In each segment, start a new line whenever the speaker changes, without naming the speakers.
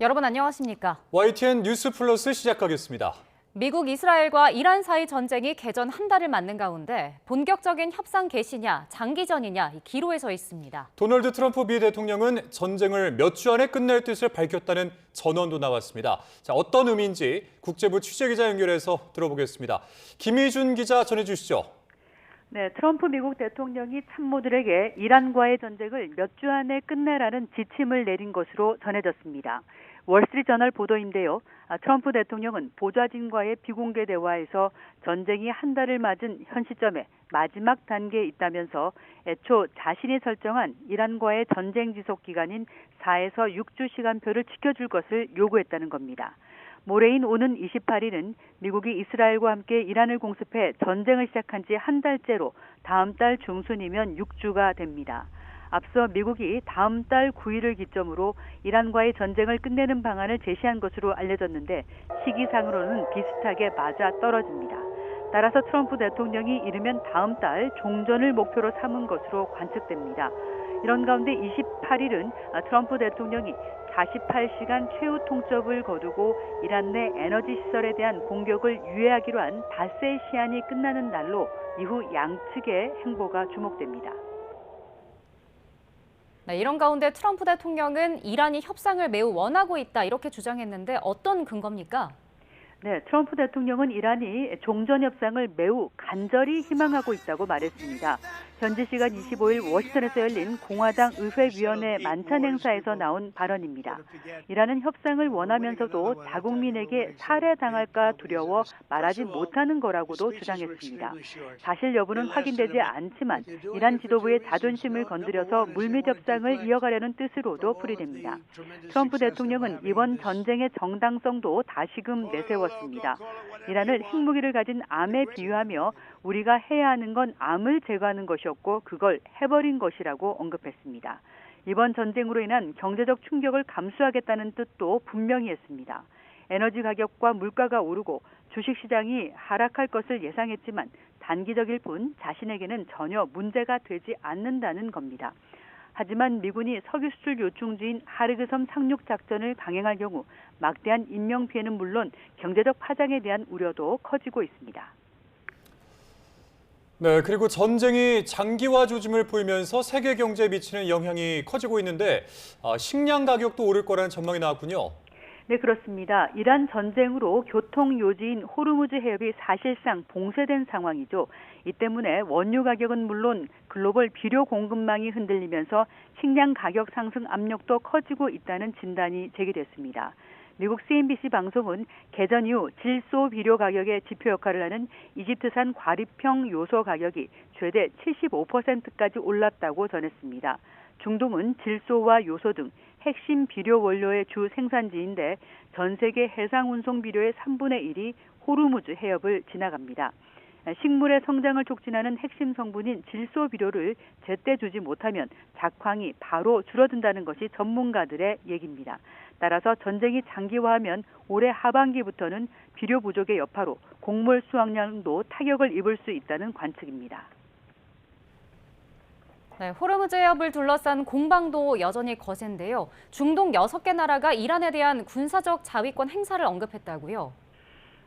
여러분 안녕하십니까?
YTN 뉴스 플러스 시작하겠습니다.
미국 이스라엘과 이란 사이 전쟁이 개전 한 달을 맞는 가운데 본격적인 협상 개시냐 장기전이냐 기로에 서 있습니다.
도널드 트럼프 미 대통령은 전쟁을 몇 주 안에 끝낼 뜻을 밝혔다는 전언도 나왔습니다. 자, 어떤 의미인지 국제부 취재기자 연결해서 들어보겠습니다. 김희준 기자 전해주시죠.
네, 트럼프 미국 대통령이 참모들에게 이란과의 전쟁을 몇 주 안에 끝내라는 지침을 내린 것으로 전해졌습니다. 월스트리트저널 보도인데요. 트럼프 대통령은 보좌진과의 비공개 대화에서 전쟁이 한 달을 맞은 현 시점에 마지막 단계에 있다면서 애초 자신이 설정한 이란과의 전쟁 지속 기간인 4에서 6주 시간표를 지켜줄 것을 요구했다는 겁니다. 모레인 오는 28일은 미국이 이스라엘과 함께 이란을 공습해 전쟁을 시작한 지 한 달째로 다음 달 중순이면 6주가 됩니다. 앞서 미국이 다음 달 9일을 기점으로 이란과의 전쟁을 끝내는 방안을 제시한 것으로 알려졌는데 시기상으로는 비슷하게 맞아 떨어집니다. 따라서 트럼프 대통령이 이르면 다음 달 종전을 목표로 삼은 것으로 관측됩니다. 이런 가운데 28일은 트럼프 대통령이 48시간 최후 통첩을 거두고 이란 내 에너지 시설에 대한 공격을 유예하기로 한 닷새 시한이 끝나는 날로 이후 양측의 행보가 주목됩니다.
네, 이런 가운데 트럼프 대통령은 이란이 협상을 매우 원하고 있다 이렇게 주장했는데 어떤 근거입니까?
네, 트럼프 대통령은 이란이 종전 협상을 매우 간절히 희망하고 있다고 말했습니다. 현지 시간 25일 워싱턴에서 열린 공화당 의회위원회 만찬 행사에서 나온 발언입니다. 이란은 협상을 원하면서도 자국민에게 살해당할까 두려워 말하지 못하는 거라고도 주장했습니다. 사실 여부는 확인되지 않지만 이란 지도부의 자존심을 건드려서 물밑 협상을 이어가려는 뜻으로도 풀이됩니다. 트럼프 대통령은 이번 전쟁의 정당성도 다시금 내세웠습니다. 이란을 핵무기를 가진 암에 비유하며 우리가 해야 하는 건 암을 제거하는 것이었고 그걸 해버린 것이라고 언급했습니다. 이번 전쟁으로 인한 경제적 충격을 감수하겠다는 뜻도 분명히 했습니다. 에너지 가격과 물가가 오르고 주식시장이 하락할 것을 예상했지만 단기적일 뿐 자신에게는 전혀 문제가 되지 않는다는 겁니다. 하지만 미군이 석유 수출 요충지인 하르그섬 상륙 작전을 강행할 경우 막대한 인명피해는 물론 경제적 파장에 대한 우려도 커지고 있습니다.
네, 그리고 전쟁이 장기화 조짐을 보이면서 세계 경제에 미치는 영향이 커지고 있는데 식량 가격도 오를 거라는 전망이 나왔군요.
네, 그렇습니다. 이란 전쟁으로 교통 요지인 호르무즈 해협이 사실상 봉쇄된 상황이죠. 이 때문에 원유 가격은 물론 글로벌 비료 공급망이 흔들리면서 식량 가격 상승 압력도 커지고 있다는 진단이 제기됐습니다. 미국 CNBC 방송은 개전 이후 질소 비료 가격의 지표 역할을 하는 이집트산 과립형 요소 가격이 최대 75%까지 올랐다고 전했습니다. 중동은 질소와 요소 등 핵심 비료 원료의 주 생산지인데 전 세계 해상 운송 비료의 3분의 1이 호르무즈 해협을 지나갑니다. 식물의 성장을 촉진하는 핵심 성분인 질소 비료를 제때 주지 못하면 작황이 바로 줄어든다는 것이 전문가들의 얘기입니다. 따라서 전쟁이 장기화하면 올해 하반기부터는 비료 부족의 여파로 곡물 수확량도 타격을 입을 수 있다는 관측입니다.
네, 호르무즈 해협을 둘러싼 공방도 여전히 거센데요. 중동 6개 나라가 이란에 대한 군사적 자위권 행사를 언급했다고요?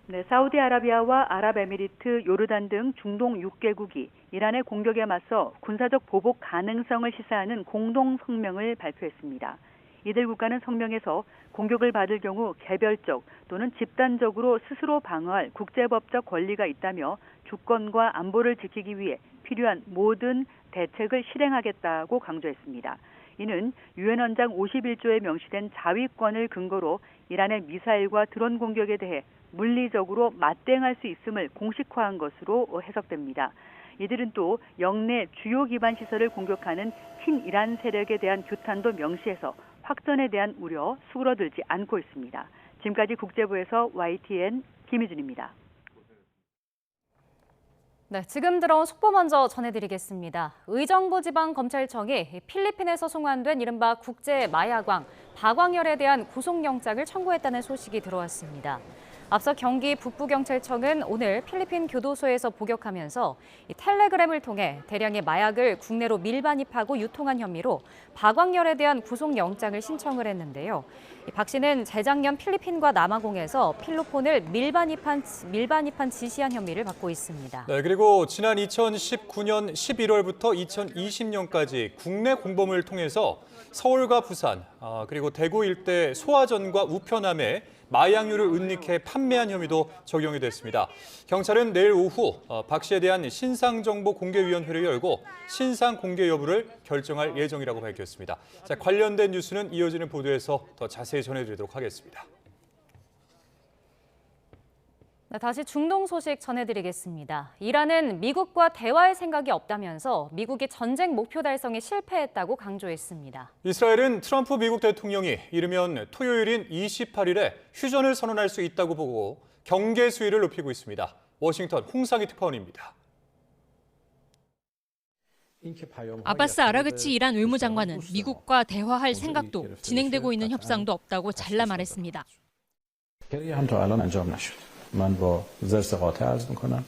네, 사우디아라비아와 아랍에미리트, 요르단 등 중동 6개국이 이란의 공격에 맞서 군사적 보복 가능성을 시사하는 공동 성명을 발표했습니다. 이들 국가는 성명에서 공격을 받을 경우 개별적 또는 집단적으로 스스로 방어할 국제법적 권리가 있다며 주권과 안보를 지키기 위해 필요한 모든 대책을 실행하겠다고 강조했습니다. 이는 유엔 헌장 51조에 명시된 자위권을 근거로 이란의 미사일과 드론 공격에 대해 물리적으로 맞대응할 수 있음을 공식화한 것으로 해석됩니다. 이들은 또 영내 주요 기반 시설을 공격하는 친이란 세력에 대한 규탄도 명시해서 확전에 대한 우려 수그러들지 않고 있습니다. 지금까지 국제부에서 YTN 김희준입니다.
네, 지금 들어온 속보 먼저 전해드리겠습니다. 의정부지방검찰청이 필리핀에서 송환된 이른바 국제 마야광, 박광열에 대한 구속영장을 청구했다는 소식이 들어왔습니다. 앞서 경기 북부경찰청은 오늘 필리핀 교도소에서 복역하면서 이 텔레그램을 통해 대량의 마약을 국내로 밀반입하고 유통한 혐의로 박광렬에 대한 구속영장을 신청을 했는데요. 박 씨는 재작년 필리핀과 남아공에서 필로폰을 밀반입한 지시한 혐의를 받고 있습니다.
네, 그리고 지난 2019년 11월부터 2020년까지 국내 공범을 통해서 서울과 부산, 그리고 대구 일대 소화전과 우편함에 마약류를 은닉해 판매한 혐의도 적용이 됐습니다. 경찰은 내일 오후 박 씨에 대한 신상정보공개위원회를 열고 신상 공개 여부를 결정할 예정이라고 밝혔습니다. 자, 관련된 뉴스는 이어지는 보도에서 더 자세히 전해드리도록 하겠습니다.
다시 중동 소식 전해드리겠습니다. 이란은 미국과 대화할 생각이 없다면서 미국이 전쟁 목표 달성에 실패했다고 강조했습니다.
이스라엘은 트럼프 미국 대통령이 이르면 토요일인 28일에 휴전을 선언할 수 있다고 보고 경계 수위를 높이고 있습니다. 워싱턴 홍상희 특파원입니다.
아바스 아라그치 이란 외무장관은 미국과 대화할 생각도 진행되고 있는 협상도 없다고 잘라 말했습니다.
من با زرس قاطع عرض میکنم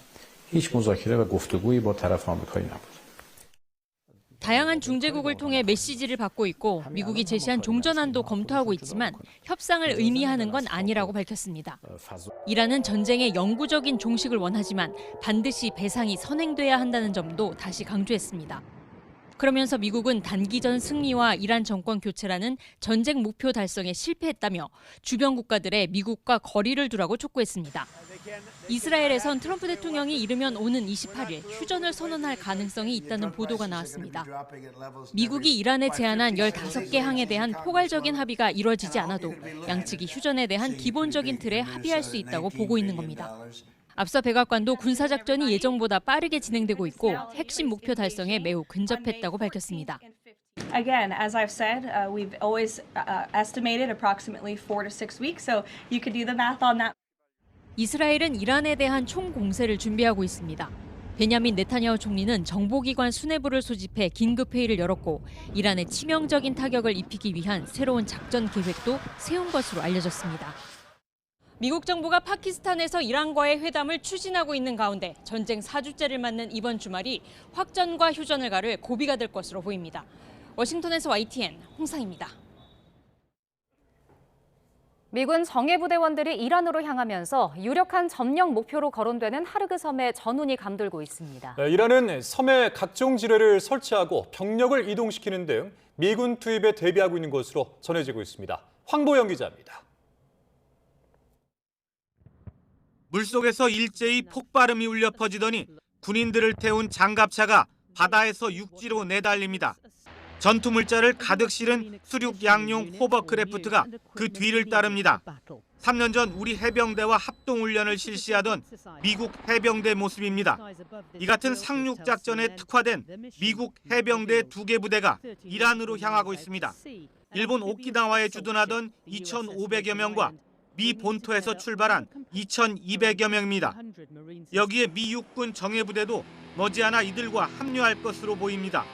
هیچ مذاکره و گفتگویی با طرف آمریکایی نبود.
다양한 중재국을 통해 메시지를 받고 있고 미국이 제시한 종전안도 검토하고 있지만 협상을 의미하는 건 아니라고 밝혔습니다. 이란은 전쟁의 영구적인 종식을 원하지만 반드시 배상이 선행돼야 한다는 점도 다시 강조했습니다. 그러면서 미국은 단기전 승리와 이란 정권 교체라는 전쟁 목표 달성에 실패했다며 주변 국가들의 미국과 거리를 두라고 촉구했습니다. 이스라엘에선 트럼프 대통령이 이르면 오는 28일 휴전을 선언할 가능성이 있다는 보도가 나왔습니다. 미국이 이란에 제안한 15개 항에 대한 포괄적인 합의가 이뤄지지 않아도 양측이 휴전에 대한 기본적인 틀에 합의할 수 있다고 보고 있는 겁니다. 앞서 백악관도 군사작전이 예정보다 빠르게 진행되고 있고 핵심 목표 달성에 매우 근접했다고 밝혔습니다.
Again, as I've said, we've always estimated approximately 4 to 6 weeks, so you could do the math on that.
이스라엘은 이란에 대한 총공세를 준비하고 있습니다. 베냐민 네타냐후 총리는 정보기관 수뇌부를 소집해 긴급회의를 열었고 이란에 치명적인 타격을 입히기 위한 새로운 작전 계획도 세운 것으로 알려졌습니다. 미국 정부가 파키스탄에서 이란과의 회담을 추진하고 있는 가운데 전쟁 4주째를 맞는 이번 주말이 확전과 휴전을 가를 고비가 될 것으로 보입니다. 워싱턴에서 YTN 홍상입니다.
미군 정예부대원들이 이란으로 향하면서 유력한 점령 목표로 거론되는 하르그 섬에 전운이 감돌고 있습니다.
네, 이란은 섬에 각종 지뢰를 설치하고 병력을 이동시키는 등 미군 투입에 대비하고 있는 것으로 전해지고 있습니다. 황보영 기자입니다.
물속에서 일제히 폭발음이 울려 퍼지더니 군인들을 태운 장갑차가 바다에서 육지로 내달립니다. 전투물자를 가득 실은 수륙 양용 호버크래프트가 그 뒤를 따릅니다. 3년 전 우리 해병대와 합동훈련을 실시하던 미국 해병대 모습입니다. 이 같은 상륙작전에 특화된 미국 해병대 2개 부대가 이란으로 향하고 있습니다. 일본 오키나와에 주둔하던 2,500여 명과 미 본토에서 출발한 2,200여 명입니다. 여기에 미 육군 정예부대도 머지않아 이들과 합류할 것으로 보입니다.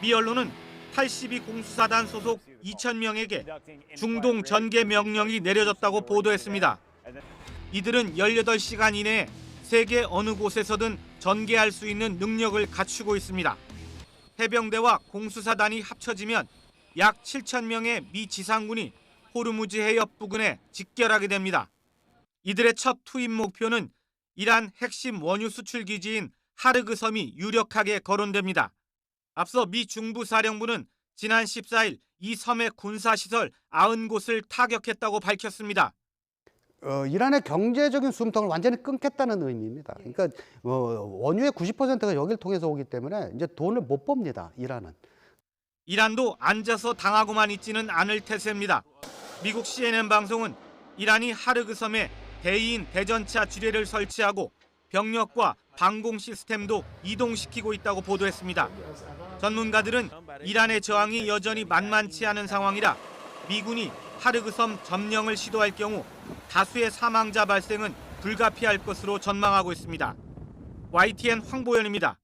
미 언론은 82 공수사단 소속 2,000명에게 중동 전개 명령이 내려졌다고 보도했습니다. 이들은 18시간 이내에 세계 어느 곳에서든 전개할 수 있는 능력을 갖추고 있습니다. 해병대와 공수사단이 합쳐지면 약 7,000명의 미 지상군이 호르무즈 해협 부근에 직결하게 됩니다. 이들의 첫 투입 목표는 이란 핵심 원유 수출 기지인 하르그 섬이 유력하게 거론됩니다. 앞서 미 중부사령부는 지난 14일 이 섬의 군사시설 90곳을 타격했다고 밝혔습니다.
이란의 경제적인 숨통을 완전히 끊겠다는 의미입니다. 그러니까 원유의 90%가 여기를 통해서 오기 때문에 이제 돈을 못 법니다. 이란은.
이란도 앉아서 당하고만 있지는 않을 태세입니다. 미국 CNN 방송은 이란이 하르그 섬에 대인 대전차 지뢰를 설치하고 병력과 방공 시스템도 이동시키고 있다고 보도했습니다. 전문가들은 이란의 저항이 여전히 만만치 않은 상황이라 미군이 하르그 섬 점령을 시도할 경우 다수의 사망자 발생은 불가피할 것으로 전망하고 있습니다. YTN 황보현입니다.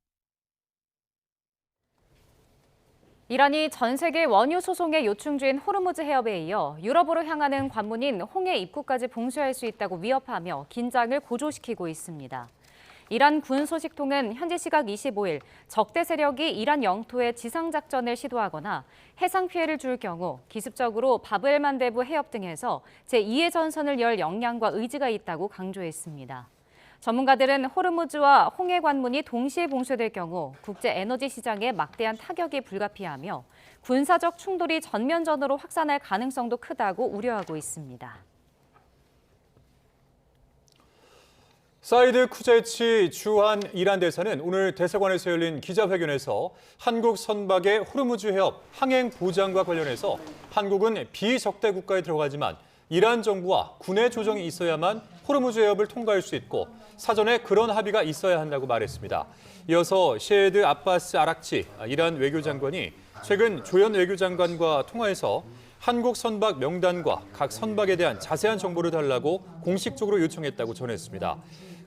이란이 전 세계 원유 소송의 요충지인 호르무즈 해협에 이어 유럽으로 향하는 관문인 홍해 입구까지 봉쇄할 수 있다고 위협하며 긴장을 고조시키고 있습니다. 이란 군 소식통은 현지 시각 25일 적대 세력이 이란 영토에 지상작전을 시도하거나 해상 피해를 줄 경우 기습적으로 바브엘만데브 해협 등에서 제2의 전선을 열 역량과 의지가 있다고 강조했습니다. 전문가들은 호르무즈와 홍해 관문이 동시에 봉쇄될 경우 국제 에너지 시장에 막대한 타격이 불가피하며 군사적 충돌이 전면전으로 확산할 가능성도 크다고 우려하고 있습니다.
사이드 쿠제치 주한 이란 대사는 오늘 대사관에서 열린 기자회견에서 한국 선박의 호르무즈 해협 항행 보장과 관련해서 한국은 비적대 국가에 들어가지만 이란 정부와 군의 조정이 있어야만 호르무즈 해협을 통과할 수 있고 사전에 그런 합의가 있어야 한다고 말했습니다. 이어서 셰헤드 아바스 아락치 이란 외교장관이 최근 조현 외교장관과 통화에서 한국 선박 명단과 각 선박에 대한 자세한 정보를 달라고 공식적으로 요청했다고 전했습니다.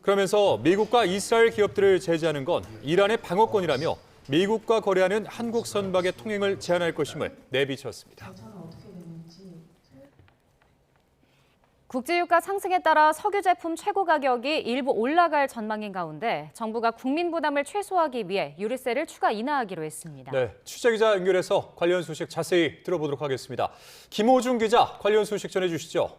그러면서 미국과 이스라엘 기업들을 제재하는 건 이란의 방어권이라며 미국과 거래하는 한국 선박의 통행을 제한할 것임을 내비쳤습니다.
국제유가 상승에 따라 석유 제품 최고 가격이 일부 올라갈 전망인 가운데 정부가 국민 부담을 최소화하기 위해 유류세를 추가 인하하기로 했습니다.
네, 취재기자 연결해서 관련 소식 자세히 들어보도록 하겠습니다. 김호중 기자, 관련 소식 전해주시죠.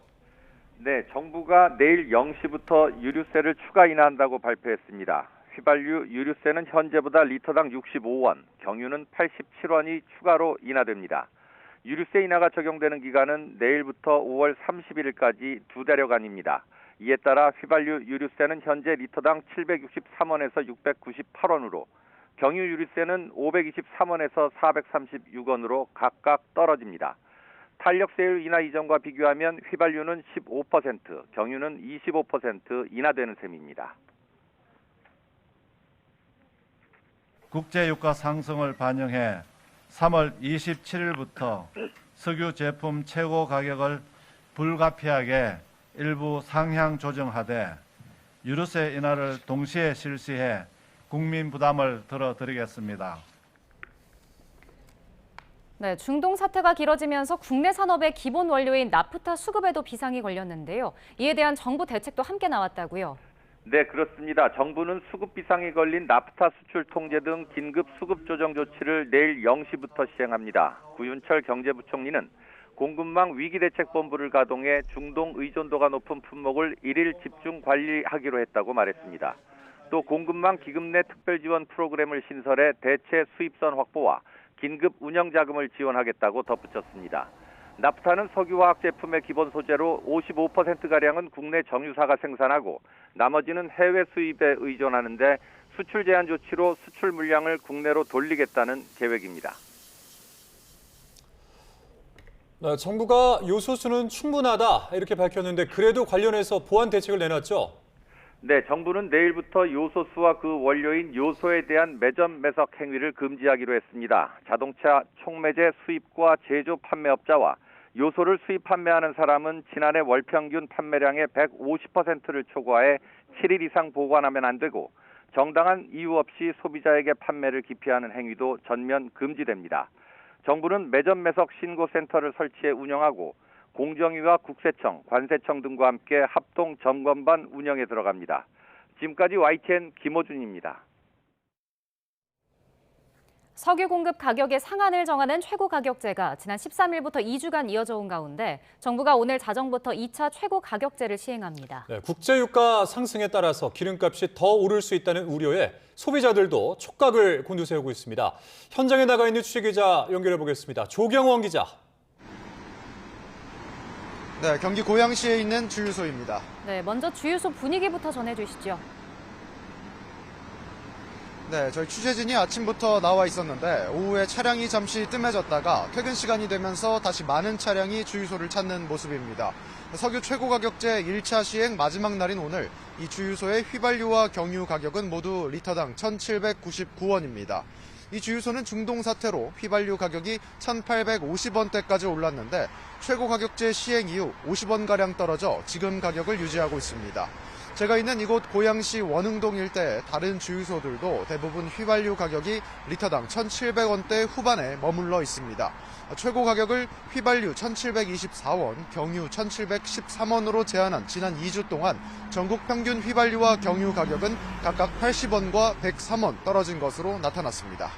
네, 정부가 내일 0시부터 유류세를 추가 인하한다고 발표했습니다. 휘발유 유류세는 현재보다 리터당 65원, 경유는 87원이 추가로 인하됩니다. 유류세 인하가 적용되는 기간은 내일부터 5월 31일까지 2달여간입니다. 이에 따라 휘발유 유류세는 현재 리터당 763원에서 698원으로, 경유 유류세는 523원에서 436원으로 각각 떨어집니다. 탄력세율 인하 이전과 비교하면 휘발유는 15%, 경유는 25% 인하되는 셈입니다.
국제유가 상승을 반영해 3월 27일부터 석유 제품 최고 가격을 불가피하게 일부 상향 조정하되 유류세 인하를 동시에 실시해 국민 부담을 덜어드리겠습니다.
네, 중동 사태가 길어지면서 국내 산업의 기본 원료인 나프타 수급에도 비상이 걸렸는데요. 이에 대한 정부 대책도 함께 나왔다고요.
네, 그렇습니다. 정부는 수급 비상이 걸린 나프타 수출 통제 등 긴급 수급 조정 조치를 내일 0시부터 시행합니다. 구윤철 경제부총리는 공급망 위기대책본부를 가동해 중동 의존도가 높은 품목을 일일 집중 관리하기로 했다고 말했습니다. 또 공급망 기금 내 특별지원 프로그램을 신설해 대체 수입선 확보와 긴급 운영자금을 지원하겠다고 덧붙였습니다. 나프타는 석유화학 제품의 기본 소재로 55%가량은 국내 정유사가 생산하고 나머지는 해외 수입에 의존하는데 수출 제한 조치로 수출 물량을 국내로 돌리겠다는 계획입니다.
네, 정부가 요소수는 충분하다 이렇게 밝혔는데 그래도 관련해서 보완 대책을 내놨죠?
네, 정부는 내일부터 요소수와 그 원료인 요소에 대한 매점 매석 행위를 금지하기로 했습니다. 자동차 촉매제 수입과 제조 판매업자와 요소를 수입 판매하는 사람은 지난해 월 평균 판매량의 150%를 초과해 7일 이상 보관하면 안 되고 정당한 이유 없이 소비자에게 판매를 기피하는 행위도 전면 금지됩니다. 정부는 매점 매석 신고센터를 설치해 운영하고 공정위와 국세청, 관세청 등과 함께 합동 점검반 운영에 들어갑니다. 지금까지 YTN 김호준입니다.
석유 공급 가격의 상한을 정하는 최고 가격제가 지난 13일부터 2주간 이어져 온 가운데 정부가 오늘 자정부터 2차 최고 가격제를 시행합니다.
네, 국제유가 상승에 따라서 기름값이 더 오를 수 있다는 우려에 소비자들도 촉각을 곤두세우고 있습니다. 현장에 나가 있는 취재기자 연결해 보겠습니다. 조경원 기자.
네, 경기 고양시에 있는 주유소입니다.
네, 먼저 주유소 분위기부터 전해주시죠.
네, 저희 취재진이 아침부터 나와 있었는데 오후에 차량이 잠시 뜸해졌다가 퇴근 시간이 되면서 다시 많은 차량이 주유소를 찾는 모습입니다. 석유 최고 가격제 1차 시행 마지막 날인 오늘 이 주유소의 휘발유와 경유 가격은 모두 리터당 1,799원입니다. 이 주유소는 중동 사태로 휘발유 가격이 1,850원대까지 올랐는데 최고 가격제 시행 이후 50원가량 떨어져 지금 가격을 유지하고 있습니다. 제가 있는 이곳 고양시 원흥동 일대 다른 주유소들도 대부분 휘발유 가격이 리터당 1,700원대 후반에 머물러 있습니다. 최고 가격을 휘발유 1,724원, 경유 1,713원으로 제한한 지난 2주 동안 전국 평균 휘발유와 경유 가격은 각각 80원과 103원 떨어진 것으로 나타났습니다.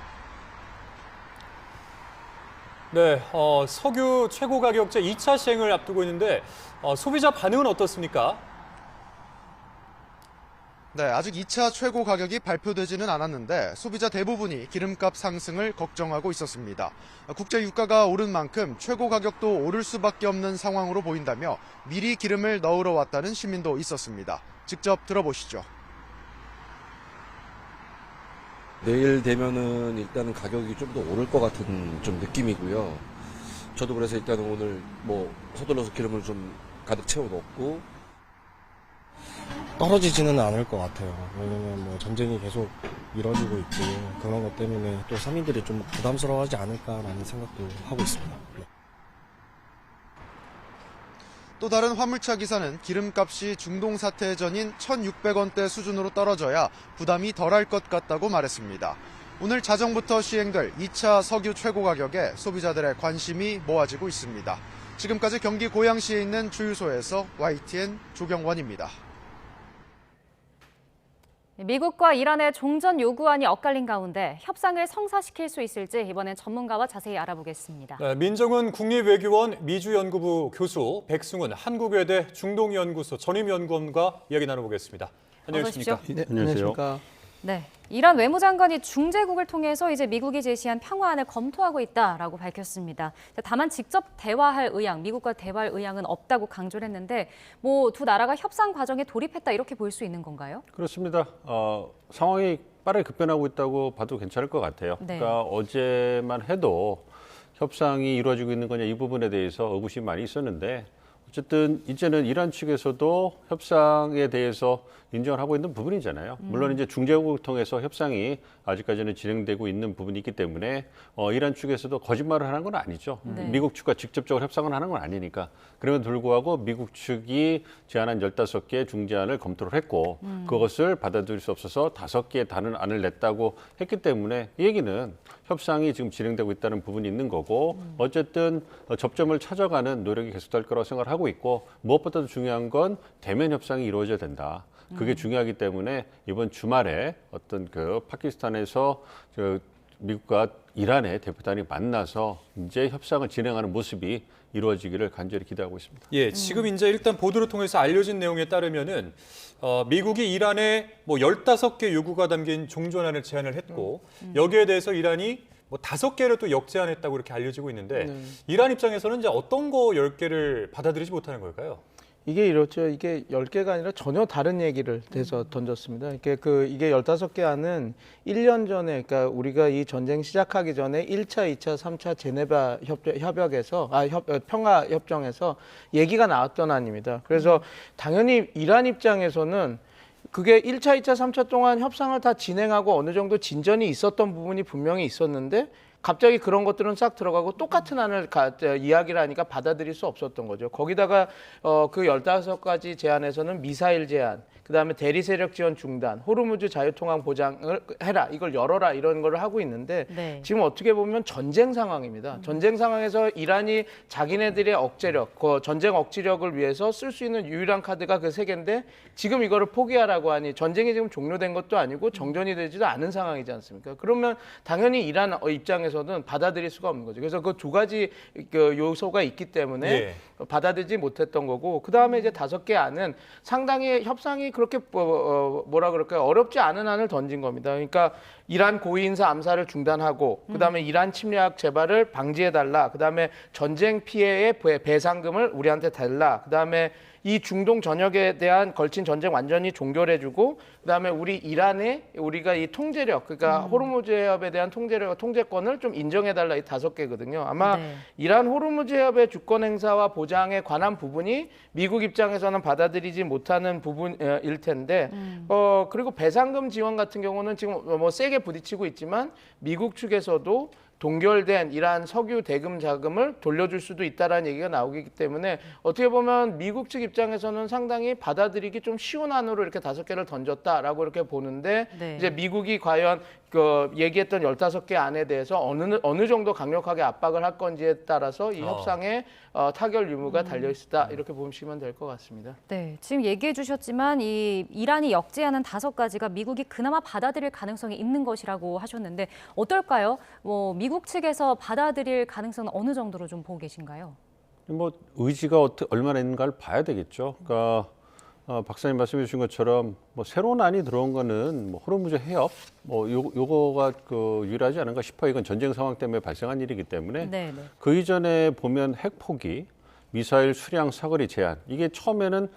네, 석유 최고 가격제 2차 시행을 앞두고 있는데 소비자 반응은 어떻습니까?
네, 아직 2차 최고 가격이 발표되지는 않았는데 소비자 대부분이 기름값 상승을 걱정하고 있었습니다. 국제 유가가 오른 만큼 최고 가격도 오를 수밖에 없는 상황으로 보인다며 미리 기름을 넣으러 왔다는 시민도 있었습니다. 직접 들어보시죠.
내일 되면은 일단은 가격이 좀 더 오를 것 같은 좀 느낌이고요. 저도 그래서 일단은 오늘 서둘러서 기름을 좀 가득 채워 넣고
떨어지지는 않을 것 같아요. 왜냐면 전쟁이 계속 이뤄지고 있고 그런 것 때문에 또 서민들이 좀 부담스러워하지 않을까라는 생각도 하고 있습니다.
또 다른 화물차 기사는 기름값이 중동 사태 전인 1,600원대 수준으로 떨어져야 부담이 덜할 것 같다고 말했습니다. 오늘 자정부터 시행될 2차 석유 최고 가격에 소비자들의 관심이 모아지고 있습니다. 지금까지 경기 고양시에 있는 주유소에서 YTN 조경원입니다.
미국과 이란의 종전 요구안이 엇갈린 가운데 협상을 성사시킬 수 있을지 이번엔 전문가와 자세히 알아보겠습니다.
네, 민정은 국립외교원 미주연구부 교수, 백승훈 한국외대 중동연구소 전임연구원과 이야기 나눠보겠습니다. 안녕하십니까?
네, 안녕하십니까?
네, 이란 외무장관이 중재국을 통해서 이제 미국이 제시한 평화안을 검토하고 있다라고 밝혔습니다. 다만 직접 대화할 의향, 미국과 대화할 의향은 없다고 강조를 했는데 두 나라가 협상 과정에 돌입했다 이렇게 볼 수 있는 건가요?
그렇습니다. 상황이 빠르게 급변하고 있다고 봐도 괜찮을 것 같아요.
네.
그러니까 어제만 해도 협상이 이루어지고 있는 거냐 이 부분에 대해서 의구심이 많이 있었는데 어쨌든 이제는 이란 측에서도 협상에 대해서 인정을 하고 있는 부분이잖아요. 물론 이제 중재국을 통해서 협상이 아직까지는 진행되고 있는 부분이 있기 때문에 이란 측에서도 거짓말을 하는 건 아니죠.
네.
미국 측과 직접적으로 협상을 하는 건 아니니까. 그럼에도 불구하고 미국 측이 제안한 15개의 중재안을 검토를 했고 그것을 받아들일 수 없어서 5개의 다른 안을 냈다고 했기 때문에 이 얘기는 협상이 지금 진행되고 있다는 부분이 있는 거고 어쨌든 접점을 찾아가는 노력이 계속될 거라고 생각을 하고 있고 무엇보다도 중요한 건 대면 협상이 이루어져야 된다. 그게 중요하기 때문에 이번 주말에 어떤 파키스탄에서 미국과 이란의 대표단이 만나서 이제 협상을 진행하는 모습이 이루어지기를 간절히 기대하고 있습니다.
예, 지금 이제 일단 보도를 통해서 알려진 내용에 따르면은 미국이 이란에 15개 요구가 담긴 종전안을 제안을 했고 여기에 대해서 이란이 5개를 또 역제안했다고 이렇게 알려지고 있는데 이란 입장에서는 이제 어떤 거 10개를 받아들이지 못하는 걸까요?
이게 이렇죠. 이게 10개가 아니라 전혀 다른 얘기를 대서 던졌습니다. 이게 15개 안은 1년 전에, 그러니까 우리가 이 전쟁 시작하기 전에 1차, 2차, 3차 제네바 평화 협정에서 얘기가 나왔던 안입니다. 그래서 당연히 이란 입장에서는 그게 1차, 2차, 3차 동안 협상을 다 진행하고 어느 정도 진전이 있었던 부분이 분명히 있었는데 갑자기 그런 것들은 싹 들어가고 똑같은 안을 이야기를 하니까 받아들일 수 없었던 거죠. 거기다가 그 15가지 제안에서는 미사일 제한, 그다음에 대리 세력 지원 중단, 호르무즈 자유통항 보장을 해라, 이걸 열어라 이런 걸 하고 있는데
네.
지금 어떻게 보면 전쟁 상황입니다. 전쟁 상황에서 이란이 자기네들의 억제력, 전쟁 억지력을 위해서 쓸 수 있는 유일한 카드가 그 3개인데 지금 이거를 포기하라고 하니 전쟁이 지금 종료된 것도 아니고 정전이 되지도 않은 상황이지 않습니까? 그러면 당연히 이란 입장에서는 받아들일 수가 없는 거죠. 그래서 그 2가지 요소가 있기 때문에 받아들이지 못했던 거고 그다음에 이제 5개 안은 상당히 협상이 그렇게 어렵지 않은 안을 던진 겁니다. 그러니까 이란 고위인사 암살을 중단하고 그다음에 이란 침략 재발을 방지해달라. 그다음에 전쟁 피해의 배상금을 우리한테 달라. 그다음에 이 중동 전역에 대한 걸친 전쟁 완전히 종결해주고 그다음에 우리가 이 통제력, 그러니까 호르무즈 해협에 대한 통제권을 좀 인정해달라. 이 5개거든요. 아마 이란 호르무즈 해협의 주권 행사와 보장에 관한 부분이 미국 입장에서는 받아들이지 못하는 부분일 텐데 그리고 배상금 지원 같은 경우는 지금 세게 부딪히고 있지만 미국 측에서도 동결된 이러한 석유 대금 자금을 돌려줄 수도 있다라는 얘기가 나오기 때문에 어떻게 보면 미국 측 입장에서는 상당히 받아들이기 좀 쉬운 안으로 이렇게 5개를 던졌다라고 이렇게 보는데
네.
이제 미국이 과연 그 얘기했던 15개 안에 대해서 어느 정도 강력하게 압박을 할 건지에 따라서 이 협상에 타결 유무가 달려 있다 이렇게 보시면 될 것 같습니다.
네, 지금 얘기해 주셨지만 이 이란이 역제하는 5가지가 미국이 그나마 받아들일 가능성이 있는 것이라고 하셨는데 어떨까요? 뭐 미국 측에서 받아들일 가능성은 어느 정도로 좀 보고 계신가요?
뭐 의지가 얼마나 있는가를 봐야 되겠죠. 그러니까 박사님 말씀해 주신 것처럼 뭐 새로운 안이 들어온 거는 뭐 호르무즈 해협 뭐 요거가 그 유일하지 않은가 싶어요. 이건 전쟁 상황 때문에 발생한 일이기 때문에
네네.
그 이전에 보면 핵 포기, 미사일 수량 사거리 제한 이게 처음에는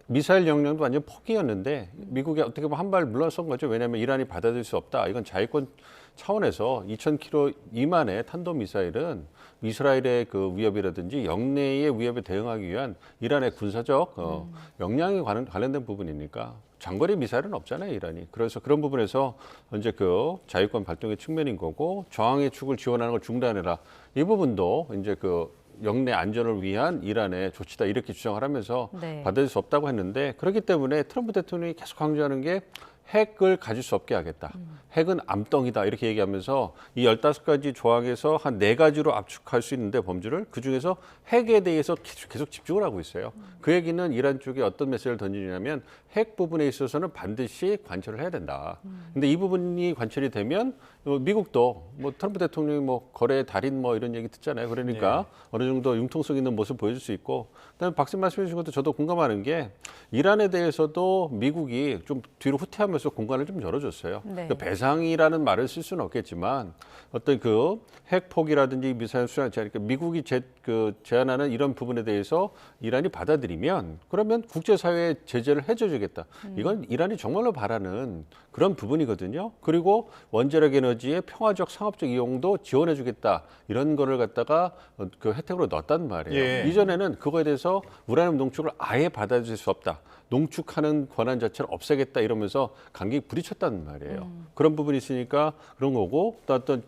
미사일 역량도 완전 포기였는데 미국이 어떻게 보면 한 발 물러선 거죠. 왜냐하면 이란이 받아들일 수 없다. 이건 자위권 차원에서 2,000km 미만의 탄도미사일은 이스라엘의 그 위협이라든지 영내의 위협에 대응하기 위한 이란의 군사적 역량에 관련된 부분이니까 장거리 미사일은 없잖아요, 이란이. 그래서 그런 부분에서 이제 그 자위권 발동의 측면인 거고 저항의 축을 지원하는 걸 중단해라. 이 부분도 이제 그 영내 안전을 위한 이란의 조치다 이렇게 주장을 하면서
네.
받아들일 수 없다고 했는데 그렇기 때문에 트럼프 대통령이 계속 강조하는 게 핵을 가질 수 없게 하겠다. 핵은 암덩이다 이렇게 얘기하면서 이 15가지 조항에서 한 4가지로 압축할 수 있는데 범주를 그중에서 핵에 대해서 계속 집중을 하고 있어요. 그 얘기는 이란 쪽에 어떤 메시지를 던지냐면 핵 부분에 있어서는 반드시 관철을 해야 된다. 근데 이 부분이 관철이 되면 미국도 뭐 트럼프 대통령이 뭐 거래 달인 뭐 이런 얘기 듣잖아요. 그러니까 어느 정도 융통성 있는 모습을 보여줄 수 있고 그다음에 박사님 말씀해 주신 것도 저도 공감하는 게 이란에 대해서도 미국이 좀 뒤로 후퇴하면서 공간을 좀 열어줬어요.
네.
그러니까 배상이라는 말을 쓸 수는 없겠지만 어떤 그 핵 포기라든지 미사일 수량 제한, 그러니까 미국이 제안하는 이런 부분에 대해서 이란이 받아들이면 그러면 국제사회에 제재를 해줘주겠다. 이건 이란이 정말로 바라는 그런 부분이거든요. 그리고 원자력 에너지의 평화적 상업적 이용도 지원해주겠다. 이런 거를 갖다가 그 혜택으로 넣었단 말이에요.
예.
이전에는 그거에 대해서 우라늄 농축을 아예 받아들일 수 없다. 농축하는 권한 자체를 없애겠다 이러면서 강경히 부딪혔단 말이에요. 그런 부분이 있으니까 그런 거고 또 어떤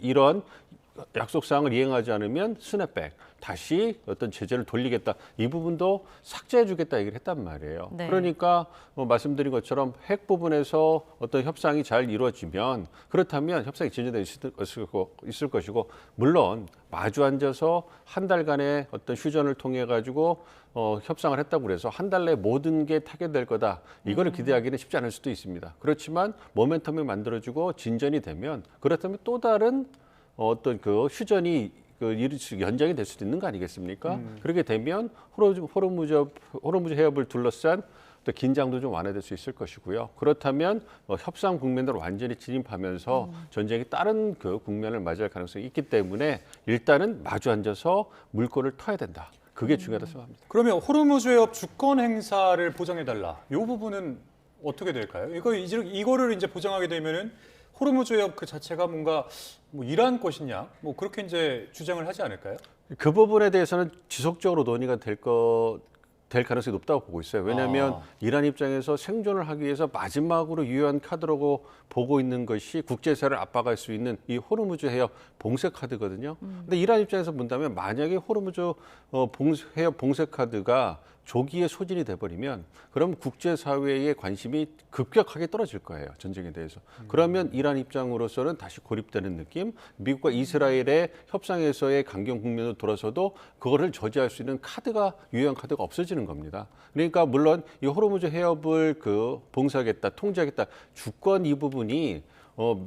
이런 약속사항을 이행하지 않으면 스냅백, 다시 어떤 제재를 돌리겠다. 이 부분도 삭제해주겠다 얘기를 했단 말이에요.
네.
그러니까 뭐 말씀드린 것처럼 핵 부분에서 어떤 협상이 잘 이루어지면 그렇다면 협상이 진전돼 있을 것이고 물론 마주 앉아서 한 달간의 어떤 휴전을 통해 가지고 협상을 했다고 그래서 한 달 내에 모든 게 타결될 거다. 이거를 기대하기는 쉽지 않을 수도 있습니다. 그렇지만 모멘텀이 만들어지고 진전이 되면 그렇다면 또 다른 어떤 그 휴전이 연장이 될 수도 있는 거 아니겠습니까? 그렇게 되면 호르무즈 해협을 둘러싼 또 긴장도 좀 완화될 수 있을 것이고요. 그렇다면 협상 국면으로 완전히 진입하면서 전쟁이 다른 그 국면을 맞이할 가능성이 있기 때문에 일단은 마주 앉아서 물꼬를 터야 된다. 그게 중요하다고 생각합니다.
그러면 호르무즈 해협 주권 행사를 보장해달라. 이 부분은 어떻게 될까요? 이거를 이제 보장하게 되면은 호르무즈 해협 그 자체가 뭔가 뭐 이란 것이냐, 뭐 그렇게 이제 주장을 하지 않을까요?
그 부분에 대해서는 지속적으로 논의가 될 가능성이 높다고 보고 있어요. 왜냐하면 이란 입장에서 생존을 하기 위해서 마지막으로 유효한 카드라고 보고 있는 것이 국제사회를 압박할 수 있는 이 호르무즈 해협 봉쇄 카드거든요. 근데 이란 입장에서 본다면 만약에 호르무즈 해협 봉쇄 카드가 조기에 소진이 돼버리면 그럼 국제사회의 관심이 급격하게 떨어질 거예요. 전쟁에 대해서. 그러면 이란 입장으로서는 다시 고립되는 느낌, 미국과 이스라엘의 협상에서의 강경 국면으로 돌아서도 그거를 저지할 수 있는 유효한 카드가 없어지는 겁니다. 그러니까 물론 이 호르무즈 해협을 봉쇄하겠다, 통제하겠다, 주권 이 부분이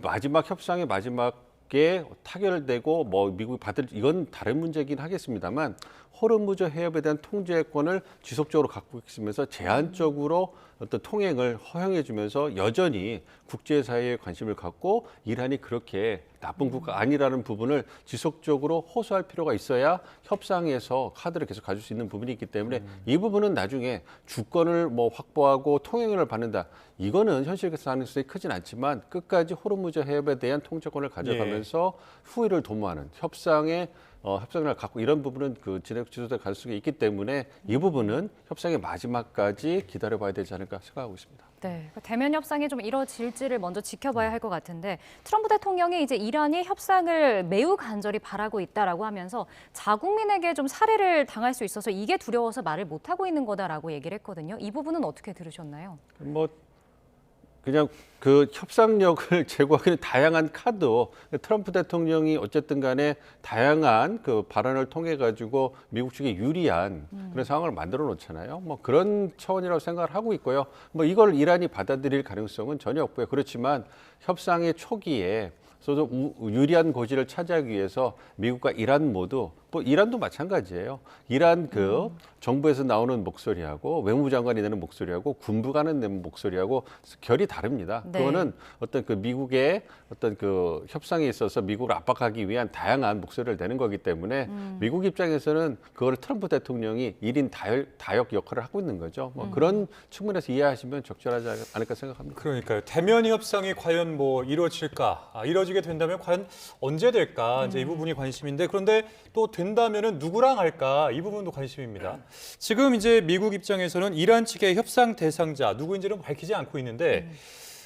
마지막 협상의 마지막에 타결되고 뭐 미국이 받을 이건 다른 문제긴 하겠습니다만 호르무즈 해협에 대한 통제권을 지속적으로 갖고 있으면서 제한적으로 어떤 통행을 허용해 주면서 여전히 국제사회에 관심을 갖고 이란이 그렇게 나쁜 국가 아니라는 부분을 지속적으로 호소할 필요가 있어야 협상에서 카드를 계속 가질 수 있는 부분이 있기 때문에 이 부분은 나중에 주권을 뭐 확보하고 통행을 받는다. 이거는 현실 가능성이 크진 않지만 끝까지 호르무즈 해협에 대한 통제권을 가져가면서 후위를 도모하는 협상의 협상을 갖고 이런 부분은 그 진행 취소될 가능성이 있기 때문에 이 부분은 협상의 마지막까지 기다려봐야 되지 않을까 생각하고 있습니다.
네, 대면 협상이 좀 이뤄질지를 먼저 지켜봐야 할 것 같은데 트럼프 대통령이 이제 이란이 협상을 매우 간절히 바라고 있다라고 하면서 자국민에게 좀 살해를 당할 수 있어서 이게 두려워서 말을 못 하고 있는 거다라고 얘기를 했거든요. 이 부분은 어떻게 들으셨나요?
그냥 그 협상력을 제고하기는 다양한 카드, 트럼프 대통령이 어쨌든 간에 다양한 그 발언을 통해 가지고 미국 측에 유리한 그런 상황을 만들어 놓잖아요. 뭐 그런 차원이라고 생각을 하고 있고요. 뭐 이걸 이란이 받아들일 가능성은 전혀 없고요. 그렇지만 협상의 초기에 유리한 고지를 차지하기 위해서 미국과 이란 모두, 뭐 이란도 마찬가지예요. 이란 그 정부에서 나오는 목소리하고 외무부 장관이 내는 목소리하고 군부가 내는 목소리하고 결이 다릅니다.
네.
그거는 어떤 그 미국의 어떤 그 협상에 있어서 미국을 압박하기 위한 다양한 목소리를 내는 거기 때문에 미국 입장에서는 그걸 트럼프 대통령이 1인 다역 역할을 하고 있는 거죠. 뭐 그런 측면에서 이해하시면 적절하지 않을까 생각합니다.
그러니까요. 대면 협상이 과연 뭐 이루어질까? 이루어지게 된다면 과연 언제 될까? 이제 이 부분이 관심인데 그런데 또 된다면은 누구랑 할까? 이 부분도 관심입니다. 지금 이제 미국 입장에서는 이란 측의 협상 대상자 누구인지는 밝히지 않고 있는데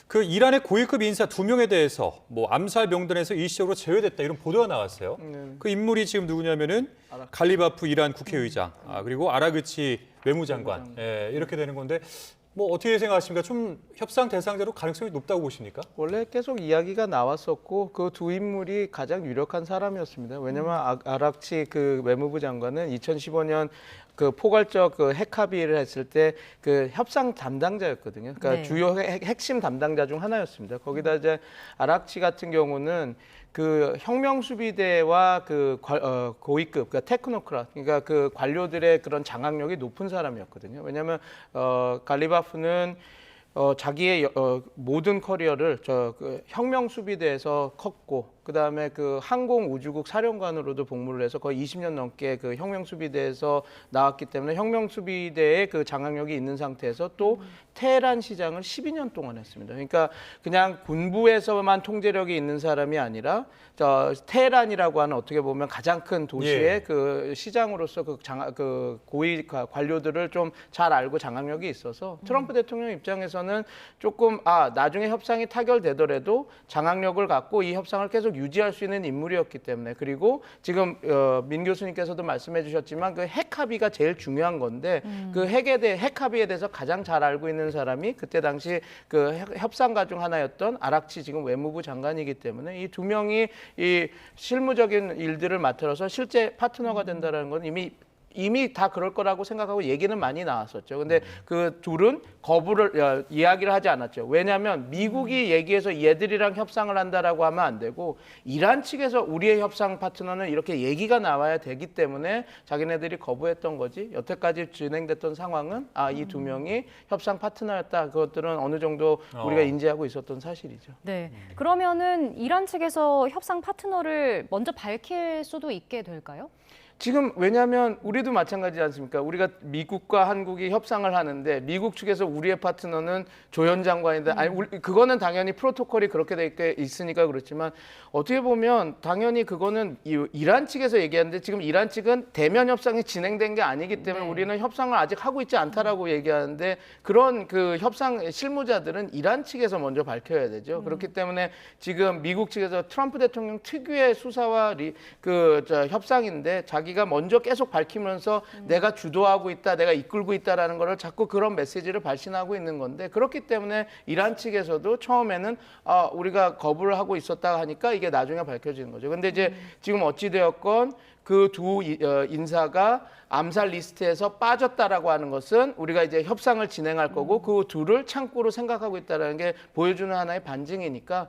그 이란의 고위급 인사 2명에 대해서 뭐 암살 명단에서 일시적으로 제외됐다 이런 보도가 나왔어요. 그 인물이 지금 누구냐면은 갈리바프 이란 국회의장, 그리고 아라그치 외무장관, 이렇게 되는 건데 뭐 어떻게 생각하십니까? 좀 협상 대상자로 가능성이 높다고 보십니까?
원래 계속 이야기가 나왔었고 그 두 인물이 가장 유력한 사람이었습니다. 왜냐하면 아락치 그 외무부 장관은 2015년 그 포괄적 그 핵 합의를 했을 때 그 협상 담당자였거든요. 그러니까
네.
주요 핵심 담당자 중 하나였습니다. 거기다 이제 아락치 같은 경우는 그 혁명수비대와 그 고위급, 그러니까 테크노크라, 그러니까 그 관료들의 그런 장악력이 높은 사람이었거든요. 왜냐하면 갈리바프는 자기의 모든 커리어를 그 혁명수비대에서 컸고, 그 다음에 그 항공우주국 사령관으로도 복무를 해서 거의 20년 넘게 그 혁명수비대에서 나왔기 때문에 혁명수비대에 그 장악력이 있는 상태에서 또 테헤란 시장을 12년 동안 했습니다. 그러니까 그냥 군부에서만 통제력이 있는 사람이 아니라 테헤란이라고 하는 어떻게 보면 가장 큰 도시의 그 시장으로서 그 고위 관료들을 좀 잘 알고 장악력이 있어서 트럼프 대통령 입장에서는 조금 나중에 협상이 타결되더라도 장악력을 갖고 이 협상을 계속 유지할 수 있는 인물이었기 때문에, 그리고 지금 민 교수님께서도 말씀해 주셨지만 그 핵 합의가 제일 중요한 건데 그 핵 합의에 대해서 가장 잘 알고 있는 사람이 그때 당시 그 협상가 중 하나였던 아락치 지금 외무부 장관이기 때문에 이 두 명이 이 실무적인 일들을 맡아서 실제 파트너가 된다는 건 이미 다 그럴 거라고 생각하고 얘기는 많이 나왔었죠. 근데 그 둘은 거부를 이야기를 하지 않았죠. 왜냐하면 미국이 얘기해서 얘들이랑 협상을 한다라고 하면 안 되고 이란 측에서 우리의 협상 파트너는 이렇게 얘기가 나와야 되기 때문에 자기네들이 거부했던 거지. 여태까지 진행됐던 상황은 이 두 명이 협상 파트너였다. 그것들은 어느 정도 우리가 인지하고 있었던 사실이죠.
네. 그러면은 이란 측에서 협상 파트너를 먼저 밝힐 수도 있게 될까요?
지금 왜냐하면 우리도 마찬가지지 않습니까? 우리가 미국과 한국이 협상을 하는데 미국 측에서 우리의 파트너는 조현 장관인데 그거는 당연히 프로토콜이 그렇게 돼 있으니까 그렇지만 어떻게 보면 당연히 그거는 이란 측에서 얘기하는데 지금 이란 측은 대면 협상이 진행된 게 아니기 때문에 우리는 협상을 아직 하고 있지 않다라고 얘기하는데 그런 그 협상 실무자들은 이란 측에서 먼저 밝혀야 되죠. 그렇기 때문에 지금 미국 측에서 트럼프 대통령 특유의 수사와 협상인데 자기가 먼저 계속 밝히면서 내가 주도하고 있다, 내가 이끌고 있다라는 거를 자꾸 그런 메시지를 발신하고 있는 건데 그렇기 때문에 이란 측에서도 처음에는 우리가 거부를 하고 있었다 하니까 이게 나중에 밝혀지는 거죠. 근데 이제 지금 어찌 되었건 그 두 인사가 암살 리스트에서 빠졌다라고 하는 것은 우리가 이제 협상을 진행할 거고 그 둘을 창구로 생각하고 있다는 게 보여주는 하나의 반증이니까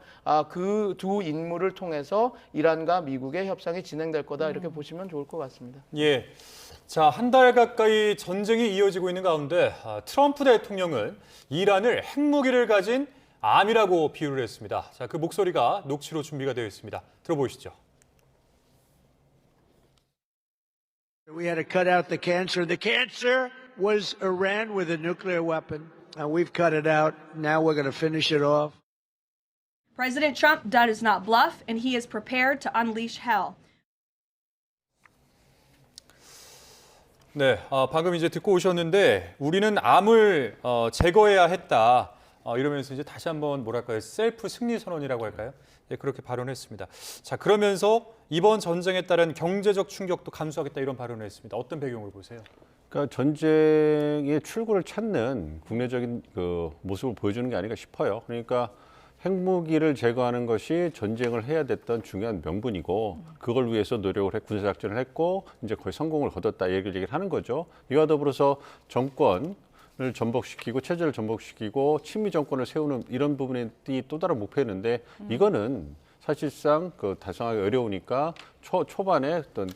그 두 인물을 통해서 이란과 미국의 협상이 진행될 거다 이렇게 보시면 좋을 것 같습니다.
예. 자, 한 달 가까이 전쟁이 이어지고 있는 가운데 트럼프 대통령은 이란을 핵무기를 가진 암이라고 비유를 했습니다. 자, 그 목소리가 녹취로 준비가 되어 있습니다. 들어보시죠.
We had to cut out the cancer. The cancer was Iran with a nuclear weapon, and we've cut it out. Now we're going to finish it off.
President Trump does not bluff, and he is prepared to unleash hell.
네, 방금 이제 듣고 오셨는데 우리는 암을 제거해야 했다. 이러면서 이제 다시 한번 뭐랄까요, 셀프 승리 선언이라고 할까요? 네, 그렇게 발언했습니다. 자, 그러면서 이번 전쟁에 따른 경제적 충격도 감수하겠다 이런 발언을 했습니다. 어떤 배경을 보세요?
그러니까 전쟁의 출구를 찾는 국내적인 그 모습을 보여주는 게 아닌가 싶어요. 그러니까 핵무기를 제거하는 것이 전쟁을 해야 됐던 중요한 명분이고 그걸 위해서 노력을 해 군사작전을 했고 이제 거의 성공을 거뒀다 얘기를 하는 거죠. 이와 더불어서 정권을 전복시키고 체제를 전복시키고 친미 정권을 세우는 이런 부분이 또 다른 목표였는데 이거는 사실상 그 달성하기 어려우니까 초반에 어떤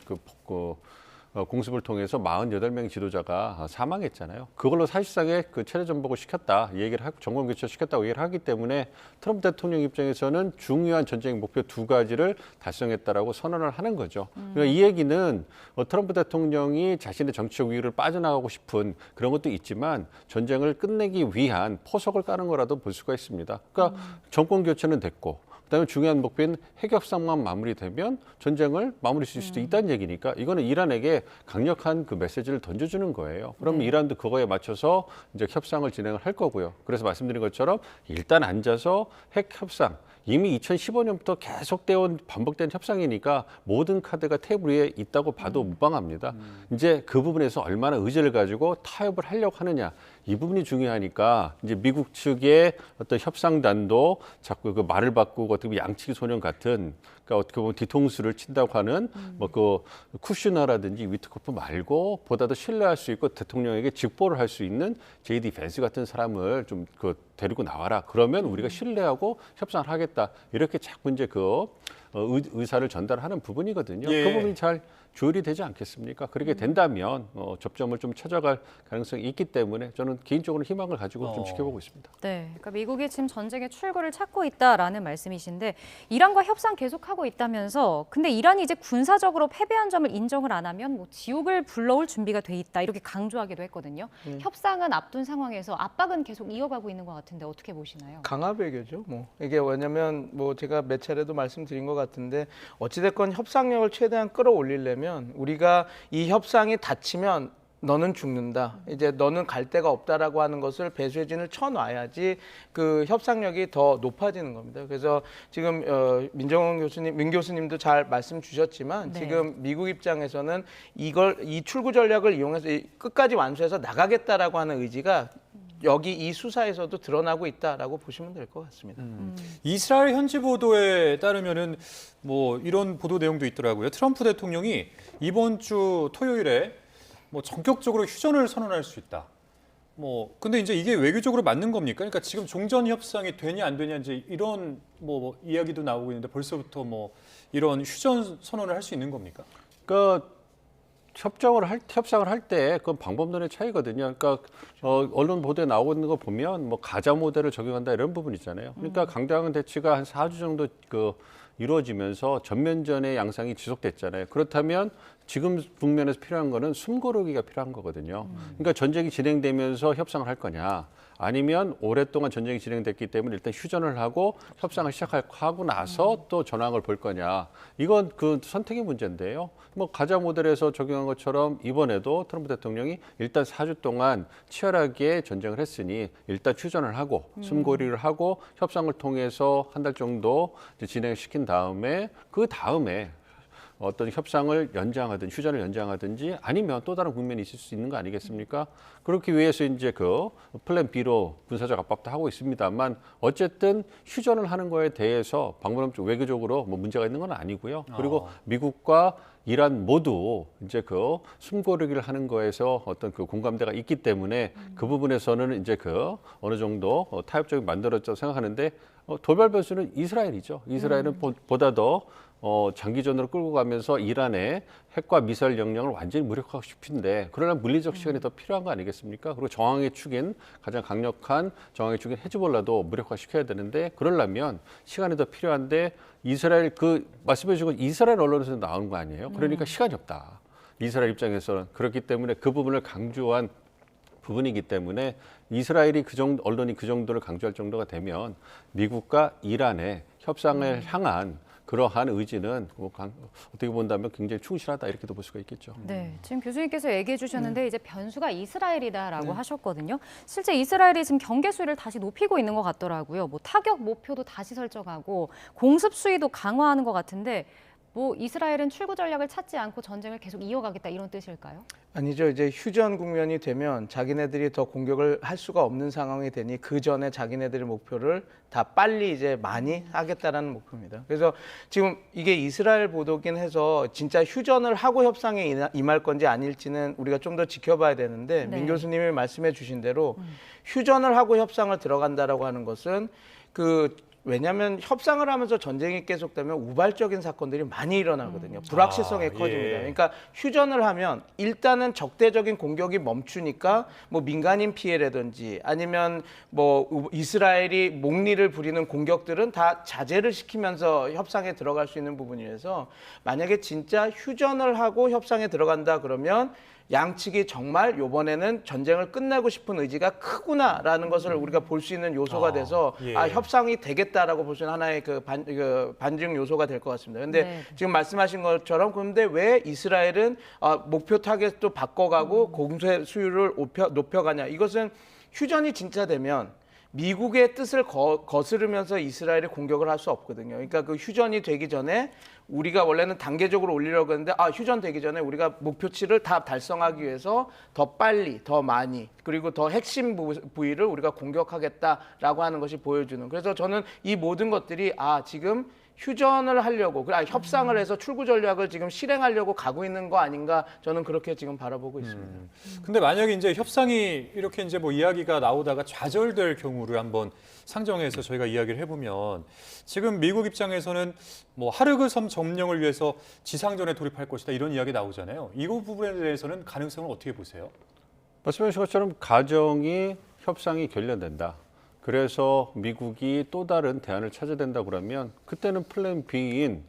공습을 통해서 48명의 지도자가 사망했잖아요. 그걸로 사실상의 그 체제 전복을 시켰다, 얘기를 하고 정권 교체를 시켰다고 얘기를 하기 때문에 트럼프 대통령 입장에서는 중요한 전쟁 목표 2가지를 달성했다라고 선언을 하는 거죠. 그러니까 이 얘기는 트럼프 대통령이 자신의 정치적 위기를 빠져나가고 싶은 그런 것도 있지만 전쟁을 끝내기 위한 포석을 까는 거라도 볼 수가 있습니다. 그러니까 정권 교체는 됐고 그다음에 중요한 목표인 핵협상만 마무리되면 전쟁을 마무리 지을 수도 있다는 얘기니까 이거는 이란에게 강력한 그 메시지를 던져주는 거예요. 그러면 이란도 그거에 맞춰서 이제 협상을 진행을 할 거고요. 그래서 말씀드린 것처럼 일단 앉아서 핵협상 이미 2015년부터 계속되어 온 반복된 협상이니까 모든 카드가 테이블 위에 있다고 봐도 무방합니다. 이제 그 부분에서 얼마나 의지를 가지고 타협을 하려고 하느냐 이 부분이 중요하니까 이제 미국 측의 어떤 협상단도 자꾸 그 말을 바꾸고 어떻게 보면 양치기 소년 같은 그러니까 어떻게 보면 뒤통수를 친다고 하는 뭐 그 쿠슈너라든지 위트코프 말고 보다 더 신뢰할 수 있고 대통령에게 직보를 할 수 있는 JD 벤스 같은 사람을 좀 그 데리고 나와라. 그러면 우리가 신뢰하고 협상을 하겠다. 이렇게 자꾸 이제 그 의사를 전달하는 부분이거든요.
예.
그 부분이 잘 조율이 되지 않겠습니까? 그렇게 된다면 접점을 좀 찾아갈 가능성이 있기 때문에 저는 개인적으로 희망을 가지고 좀 지켜보고 있습니다.
네, 그러니까 미국이 지금 전쟁의 출구를 찾고 있다라는 말씀이신데 이란과 협상 계속하고 있다면서 근데 이란이 이제 군사적으로 패배한 점을 인정을 안 하면 뭐 지옥을 불러올 준비가 돼 있다 이렇게 강조하기도 했거든요. 협상은 앞둔 상황에서 압박은 계속 이어가고 있는 것 같은데 어떻게 보시나요?
강압외교죠. 뭐 이게 왜냐면 뭐 제가 몇 차례도 말씀드린 것 같은데 어찌됐건 협상력을 최대한 끌어올리려면 우리가 이 협상이 닫히면 너는 죽는다. 이제 너는 갈 데가 없다라고 하는 것을 배수진을 쳐놔야지 그 협상력이 더 높아지는 겁니다. 그래서 지금 민정원 교수님, 민 교수님도 잘 말씀 주셨지만 지금 미국 입장에서는 이 출구 전략을 이용해서 끝까지 완수해서 나가겠다라고 하는 의지가 여기 이 수사에서도 드러나고 있다라고 보시면 될 것 같습니다.
이스라엘 현지 보도에 따르면은 뭐 이런 보도 내용도 있더라고요. 트럼프 대통령이 이번 주 토요일에 뭐 전격적으로 휴전을 선언할 수 있다. 뭐 근데 이제 이게 외교적으로 맞는 겁니까? 그러니까 지금 종전 협상이 되냐 안 되냐 이제 이런 뭐 이야기도 나오고 있는데 벌써부터 뭐 이런 휴전 선언을 할 수 있는 겁니까?
그러니까 협상을 할 때 그건 방법론의 차이거든요. 그러니까 언론 보도에 나오고 있는 거 보면 뭐 가자 모델을 적용한다 이런 부분 있잖아요. 그러니까 강대강 대치가 한 4주 정도 이루어지면서 전면전의 양상이 지속됐잖아요. 그렇다면 지금 국면에서 필요한 거는 숨고르기가 필요한 거거든요. 그러니까 전쟁이 진행되면서 협상을 할 거냐 아니면 오랫동안 전쟁이 진행됐기 때문에 일단 휴전을 하고 협상을 시작하고 나서 또 전황을 볼 거냐. 이건 그 선택의 문제인데요. 뭐 가자 모델에서 적용한 것처럼 이번에도 트럼프 대통령이 일단 4주 동안 치열하게 전쟁을 했으니 일단 휴전을 하고 숨고리를 하고 협상을 통해서 한 달 정도 진행시킨 다음에 그 다음에 어떤 협상을 연장하든 휴전을 연장하든지 아니면 또 다른 국면이 있을 수 있는 거 아니겠습니까? 그렇기 위해서 이제 그 플랜 B로 군사적 압박도 하고 있습니다만 어쨌든 휴전을 하는 거에 대해서 방법론적 외교적으로 뭐 문제가 있는 건 아니고요. 그리고 미국과 이란 모두 이제 그 숨고르기를 하는 거에서 어떤 그 공감대가 있기 때문에 그 부분에서는 이제 그 어느 정도 타협적이 만들어졌다고 생각하는데 도발 변수는 이스라엘이죠. 이스라엘은 보다 더 장기전으로 끌고 가면서 이란의 핵과 미사일 역량을 완전히 무력화하고 싶은데 그러나 물리적 시간이 더 필요한 거 아니겠습니까? 그리고 저항의 축인 가장 강력한 저항의 축인 헤즈볼라도 무력화시켜야 되는데 그러려면 시간이 더 필요한데 이스라엘 말씀해 주신 건 이스라엘 언론에서 나오는 거 아니에요? 그러니까 시간이 없다. 이스라엘 입장에서는 그렇기 때문에 그 부분을 강조한 부분이기 때문에 이스라엘이 언론이 그 정도를 강조할 정도가 되면 미국과 이란의 협상을 향한 그러한 의지는 어떻게 본다면 굉장히 충실하다 이렇게도 볼 수가 있겠죠.
네, 지금 교수님께서 얘기해 주셨는데 이제 변수가 이스라엘이다라고 하셨거든요. 실제 이스라엘이 지금 경계 수위를 다시 높이고 있는 것 같더라고요. 뭐 타격 목표도 다시 설정하고 공습 수위도 강화하는 것 같은데 뭐 이스라엘은 출구 전략을 찾지 않고 전쟁을 계속 이어가겠다 이런 뜻일까요?
아니죠. 이제 휴전 국면이 되면 자기네들이 더 공격을 할 수가 없는 상황이 되니 그 전에 자기네들의 목표를 다 빨리 이제 많이 하겠다라는 목표입니다. 그래서 지금 이게 이스라엘 보도긴 해서 진짜 휴전을 하고 협상에 임할 건지 아닐지는 우리가 좀 더 지켜봐야 되는데 민 교수님이 말씀해 주신 대로 휴전을 하고 협상을 들어간다라고 하는 것은 왜냐하면 협상을 하면서 전쟁이 계속되면 우발적인 사건들이 많이 일어나거든요. 불확실성이 커집니다. 그러니까 휴전을 하면 일단은 적대적인 공격이 멈추니까 뭐 민간인 피해라든지 아니면 뭐 이스라엘이 목리를 부리는 공격들은 다 자제를 시키면서 협상에 들어갈 수 있는 부분이라서 만약에 진짜 휴전을 하고 협상에 들어간다 그러면 양측이 정말 이번에는 전쟁을 끝내고 싶은 의지가 크구나라는 것을 우리가 볼 수 있는 요소가 돼서 협상이 되겠다라고 볼 수 있는 하나의 반증 요소가 될 것 같습니다. 그런데 지금 말씀하신 것처럼 그런데 왜 이스라엘은 목표 타겟도 바꿔가고 공세 수율을 높여가냐? 이것은 휴전이 진짜 되면 미국의 뜻을 거스르면서 이스라엘이 공격을 할 수 없거든요. 그러니까 그 휴전이 되기 전에 우리가 원래는 단계적으로 올리려고 했는데 휴전 되기 전에 우리가 목표치를 다 달성하기 위해서 더 빨리, 더 많이 그리고 더 핵심 부위를 우리가 공격하겠다라고 하는 것이 보여주는. 그래서 저는 이 모든 것들이 지금 휴전을 하려고, 협상을 해서 출구 전략을 지금 실행하려고 가고 있는 거 아닌가 저는 그렇게 지금 바라보고 있습니다.
근데 만약에 이제 협상이 이렇게 이제 뭐 이야기가 나오다가 좌절될 경우를 한번 상정해서 저희가 이야기를 해보면 지금 미국 입장에서는 뭐 하르그 섬 점령을 위해서 지상전에 돌입할 것이다 이런 이야기 나오잖아요. 이 부분에 대해서는 가능성을 어떻게 보세요?
말씀하신 것처럼 가정이 협상이 결렬된다. 그래서 미국이 또 다른 대안을 찾아야 된다 그러면 그때는 플랜 B인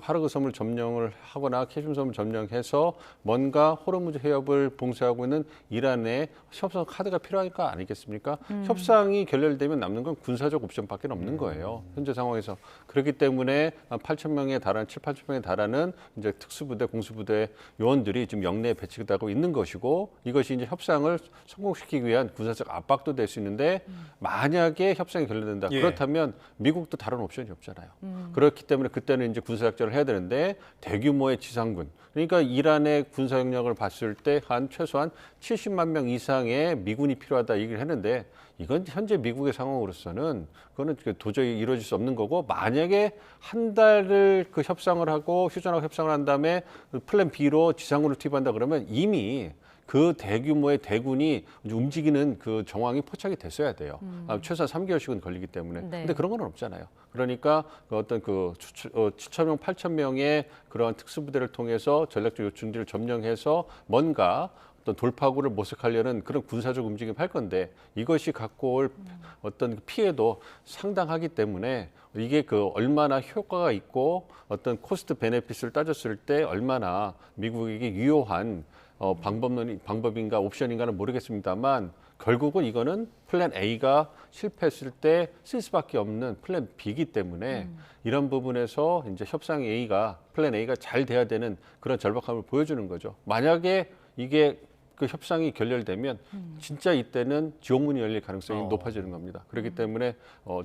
하르그 섬을 점령을 하거나 캐심섬을 점령해서 뭔가 호르무즈 해협을 봉쇄하고 있는 이란의 협상 카드가 필요할 거 아니겠습니까? 협상이 결렬되면 남는 건 군사적 옵션밖에 없는 거예요. 현재 상황에서. 그렇기 때문에 8,000명에 달하는 7, 8,000명에 달하는 이제 특수부대, 공수부대 요원들이 지금 영내에 배치되고 있는 것이고 이것이 이제 협상을 성공시키기 위한 군사적 압박도 될 수 있는데 만약에 협상이 결렬된다. 그렇다면 미국도 다른 옵션이 없잖아요. 그렇기 때문에 그때는 이제 군사작전을 해야 되는데 대규모의 지상군, 그러니까 이란의 군사 역량을 봤을 때 한 최소한 70만 명 이상의 미군이 필요하다 얘기를 했는데 이건 현재 미국의 상황으로서는 그거는 도저히 이루어질 수 없는 거고 만약에 한 달을 그 협상을 하고 휴전하고 협상을 한 다음에 플랜 B로 지상군을 투입한다 그러면 이미 그 대규모의 대군이 움직이는 그 정황이 포착이 됐어야 돼요. 최소한 3개월씩은 걸리기 때문에. 근데 그런 건 없잖아요. 그러니까 어떤 7,000명, 8,000명의 그런 특수부대를 통해서 전략적 요충지를 점령해서 뭔가 어떤 돌파구를 모색하려는 그런 군사적 움직임을 할 건데 이것이 갖고 올 어떤 피해도 상당하기 때문에 이게 얼마나 효과가 있고 어떤 코스트 베네핏을 따졌을 때 얼마나 미국에게 유효한 방법인가 옵션인가는 모르겠습니다만 결국은 이거는 플랜 A가 실패했을 때 쓸 수밖에 없는 플랜 B이기 때문에 이런 부분에서 이제 플랜 A가 잘 돼야 되는 그런 절박함을 보여주는 거죠. 만약에 이게 그 협상이 결렬되면 진짜 이때는 지옥문이 열릴 가능성이 높아지는 겁니다. 그렇기 때문에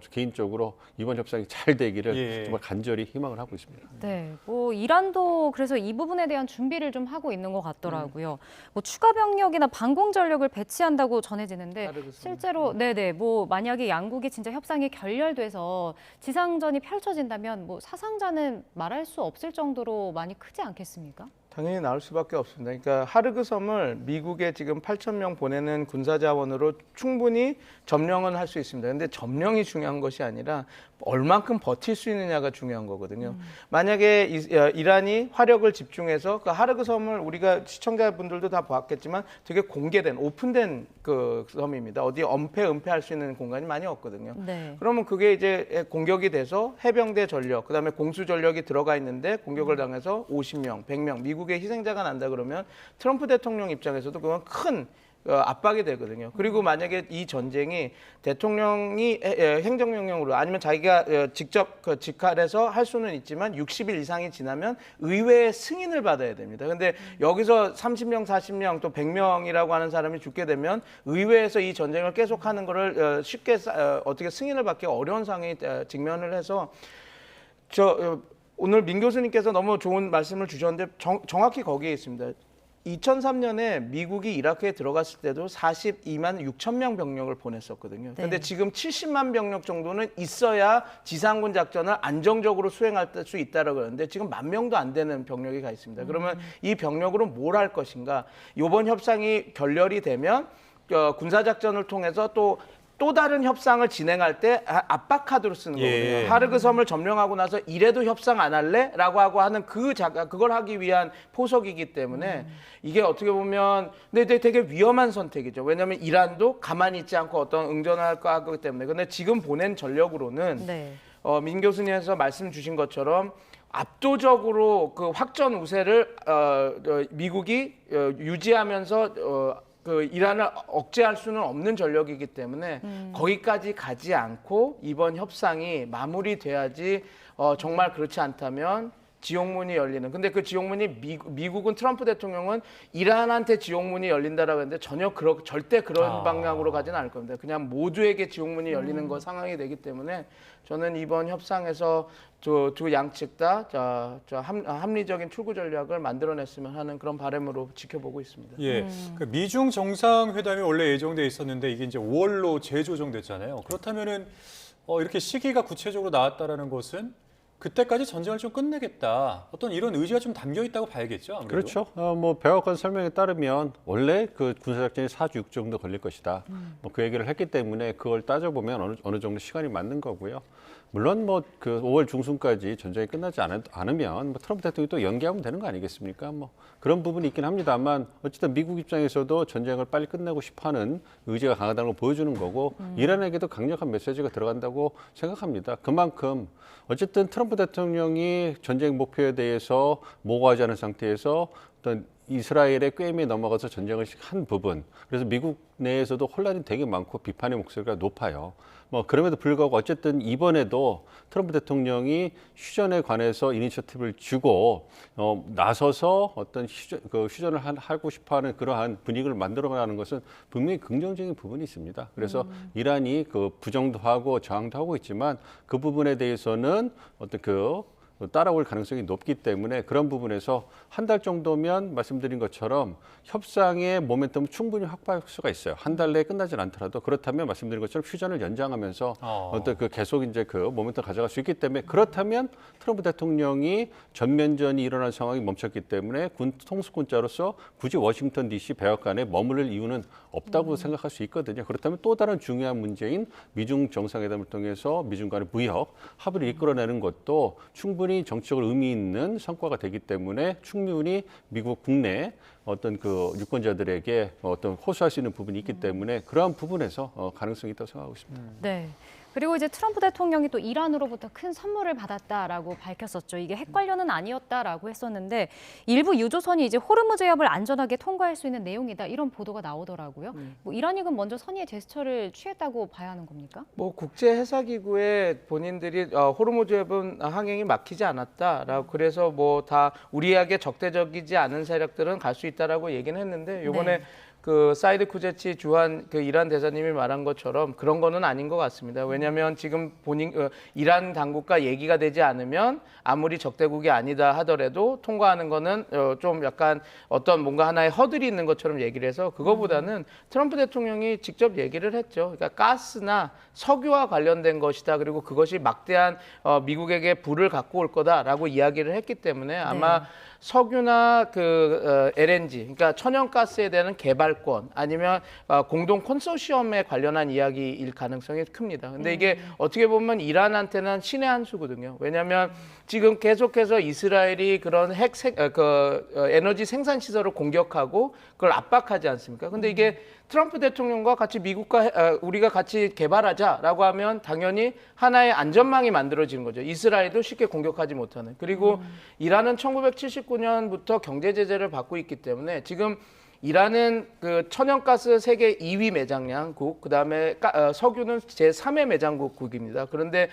개인적으로 이번 협상이 잘 되기를 정말 간절히 희망을 하고 있습니다.
네, 뭐 이란도 그래서 이 부분에 대한 준비를 좀 하고 있는 것 같더라고요. 뭐 추가 병력이나 방공 전력을 배치한다고 전해지는데 실제로 뭐 만약에 양국이 진짜 협상이 결렬돼서 지상전이 펼쳐진다면 뭐 사상자는 말할 수 없을 정도로 많이 크지 않겠습니까?
당연히 나올 수밖에 없습니다. 그러니까 하르그 섬을 미국에 지금 8,000명 보내는 군사 자원으로 충분히 점령은 할 수 있습니다. 그런데 점령이 중요한 것이 아니라 얼만큼 버틸 수 있느냐가 중요한 거거든요. 만약에 이란이 화력을 집중해서 그 하르그 섬을 우리가 시청자분들도 다 보았겠지만 되게 공개된 오픈된 그 섬입니다. 어디 은폐할 수 있는 공간이 많이 없거든요. 그러면 그게 이제 공격이 돼서 해병대 전력, 그다음에 공수 전력이 들어가 있는데 공격을 당해서 50명, 100명 미국의 희생자가 난다 그러면 트럼프 대통령 입장에서도 그건 큰 압박이 되거든요. 그리고 만약에 이 전쟁이 대통령이 행정명령으로 아니면 자기가 직접 직할해서 할 수는 있지만 60일 이상이 지나면 의회의 승인을 받아야 됩니다. 근데 여기서 30명, 40명 또 100명이라고 하는 사람이 죽게 되면 의회에서 이 전쟁을 계속하는 거를 쉽게 어떻게 승인을 받기 어려운 상황에 직면을 해서 오늘 민 교수님께서 너무 좋은 말씀을 주셨는데 정확히 거기에 있습니다. 2003년에 미국이 이라크에 들어갔을 때도 42만 6천 명 병력을 보냈었거든요. 그런데 지금 70만 병력 정도는 있어야 지상군 작전을 안정적으로 수행할 수 있다라고 그러는데 지금 1만 명도 안 되는 병력이 가 있습니다. 그러면 이 병력으로 뭘 할 것인가? 이번 협상이 결렬이 되면 군사작전을 통해서 또 다른 협상을 진행할 때 압박 카드로 쓰는 거거든요. 하르그 섬을 점령하고 나서 이래도 협상 안 할래? 라고 하는 그걸 하기 위한 포석이기 때문에 이게 어떻게 보면 근데 되게 위험한 선택이죠. 왜냐하면 이란도 가만히 있지 않고 어떤 응전을 할 거기 때문에. 근데 지금 보낸 전력으로는 민 교수님께서 말씀 주신 것처럼 압도적으로 그 확전 우세를 미국이 유지하면서 이란을 억제할 수는 없는 전력이기 때문에 거기까지 가지 않고 이번 협상이 마무리돼야지 정말 그렇지 않다면 지옥문이 열리는. 근데 그 지옥문이 미국은 트럼프 대통령은 이란한테 지옥문이 열린다라고 했는데 전혀 절대 그런 방향으로 가지는 않을 겁니다. 그냥 모두에게 지옥문이 열리는 상황이 되기 때문에 저는 이번 협상에서 두 양측 다 합리적인 출구 전략을 만들어냈으면 하는 그런 바람으로 지켜보고 있습니다.
예, 그 미중 정상회담이 원래 예정돼 있었는데 이게 이제 5월로 재조정됐잖아요. 그렇다면은 이렇게 시기가 구체적으로 나왔다라는 것은 그때까지 전쟁을 좀 끝내겠다. 어떤 이런 의지가 좀 담겨 있다고 봐야겠죠. 아무래도.
그렇죠. 뭐 백악관 설명에 따르면 원래 그 군사작전이 4주 6주 정도 걸릴 것이다. 뭐 그 얘기를 했기 때문에 그걸 따져보면 어느 정도 시간이 맞는 거고요. 물론 뭐 그 5월 중순까지 전쟁이 끝나지 않으면 뭐 트럼프 대통령이 또 연기하면 되는 거 아니겠습니까? 뭐 그런 부분이 있긴 합니다만 어쨌든 미국 입장에서도 전쟁을 빨리 끝내고 싶어하는 의지가 강하다는 걸 보여주는 거고 이란에게도 강력한 메시지가 들어간다고 생각합니다. 그만큼 어쨌든 트럼프 대통령이 전쟁 목표에 대해서 모호하지 않은 상태에서 어떤 이스라엘의 꾀임에 넘어가서 전쟁을 한 부분. 그래서 미국 내에서도 혼란이 되게 많고 비판의 목소리가 높아요. 뭐 그럼에도 불구하고 어쨌든 이번에도 트럼프 대통령이 휴전에 관해서 이니셔티브를 주고 나서서 어떤 휴전을 하고 싶어하는 그러한 분위기를 만들어가는 것은 분명히 긍정적인 부분이 있습니다. 그래서 이란이 그 부정도 하고 저항도 하고 있지만 그 부분에 대해서는 어떤 따라올 가능성이 높기 때문에 그런 부분에서 한 달 정도면 말씀드린 것처럼 협상의 모멘텀을 충분히 확보할 수가 있어요. 한 달 내에 끝나진 않더라도 그렇다면 말씀드린 것처럼 휴전을 연장하면서 어떤 계속 이제 그 모멘텀을 가져갈 수 있기 때문에 그렇다면 트럼프 대통령이 전면전이 일어난 상황이 멈췄기 때문에 통수권자로서 굳이 워싱턴 DC 백악관에 머무를 이유는 없다고 생각할 수 있거든요. 그렇다면 또 다른 중요한 문제인 미중 정상회담을 통해서 미중 간의 무역 합의를 이끌어내는 것도 충분히 정치적으로 의미 있는 성과가 되기 때문에 충분히 미국 국내 어떤 그 유권자들에게 어떤 호소할 수 있는 부분이 있기 때문에 그러한 부분에서 가능성이 있다고 생각하고 있습니다.
네. 그리고 이제 트럼프 대통령이 또 이란으로부터 큰 선물을 받았다라고 밝혔었죠. 이게 핵 관련은 아니었다라고 했었는데 일부 유조선이 이제 호르무즈 해협을 안전하게 통과할 수 있는 내용이다 이런 보도가 나오더라고요. 뭐 이란이 그럼 먼저 선의의 제스처를 취했다고 봐야 하는 겁니까?
뭐 국제 해사기구에 본인들이 호르무즈 해협은 항행이 막히지 않았다라고 그래서 뭐 다 우리에게 적대적이지 않은 세력들은 갈 수 있다라고 얘기는 했는데 이번에 그 사이드 쿠제치 주한 그 이란 대사님이 말한 것처럼 그런 거는 아닌 것 같습니다. 왜냐하면 지금 이란 당국과 얘기가 되지 않으면 아무리 적대국이 아니다 하더라도 통과하는 거는 좀 약간 어떤 뭔가 하나의 허들이 있는 것처럼 얘기를 해서 그거보다는 트럼프 대통령이 직접 얘기를 했죠. 그러니까 가스나 석유와 관련된 것이다. 그리고 그것이 막대한 미국에게 불을 갖고 올 거다라고 이야기를 했기 때문에 아마 석유나 LNG, 그러니까 천연가스에 대한 개발권 아니면 공동 컨소시엄에 관련한 이야기일 가능성이 큽니다. 근데 이게 어떻게 보면 이란한테는 신의 한 수거든요. 왜냐하면 지금 계속해서 이스라엘이 그런 에너지 생산 시설을 공격하고 그걸 압박하지 않습니까? 근데 이게 트럼프 대통령과 같이 미국과 우리가 같이 개발하자라고 하면 당연히 하나의 안전망이 만들어지는 거죠. 이스라엘도 쉽게 공격하지 못하는. 그리고 이란은 1979년부터 경제 제재를 받고 있기 때문에 지금 이란은 그 천연가스 세계 2위 매장량국, 그다음에 석유는 제3의 매장국입니다. 그런데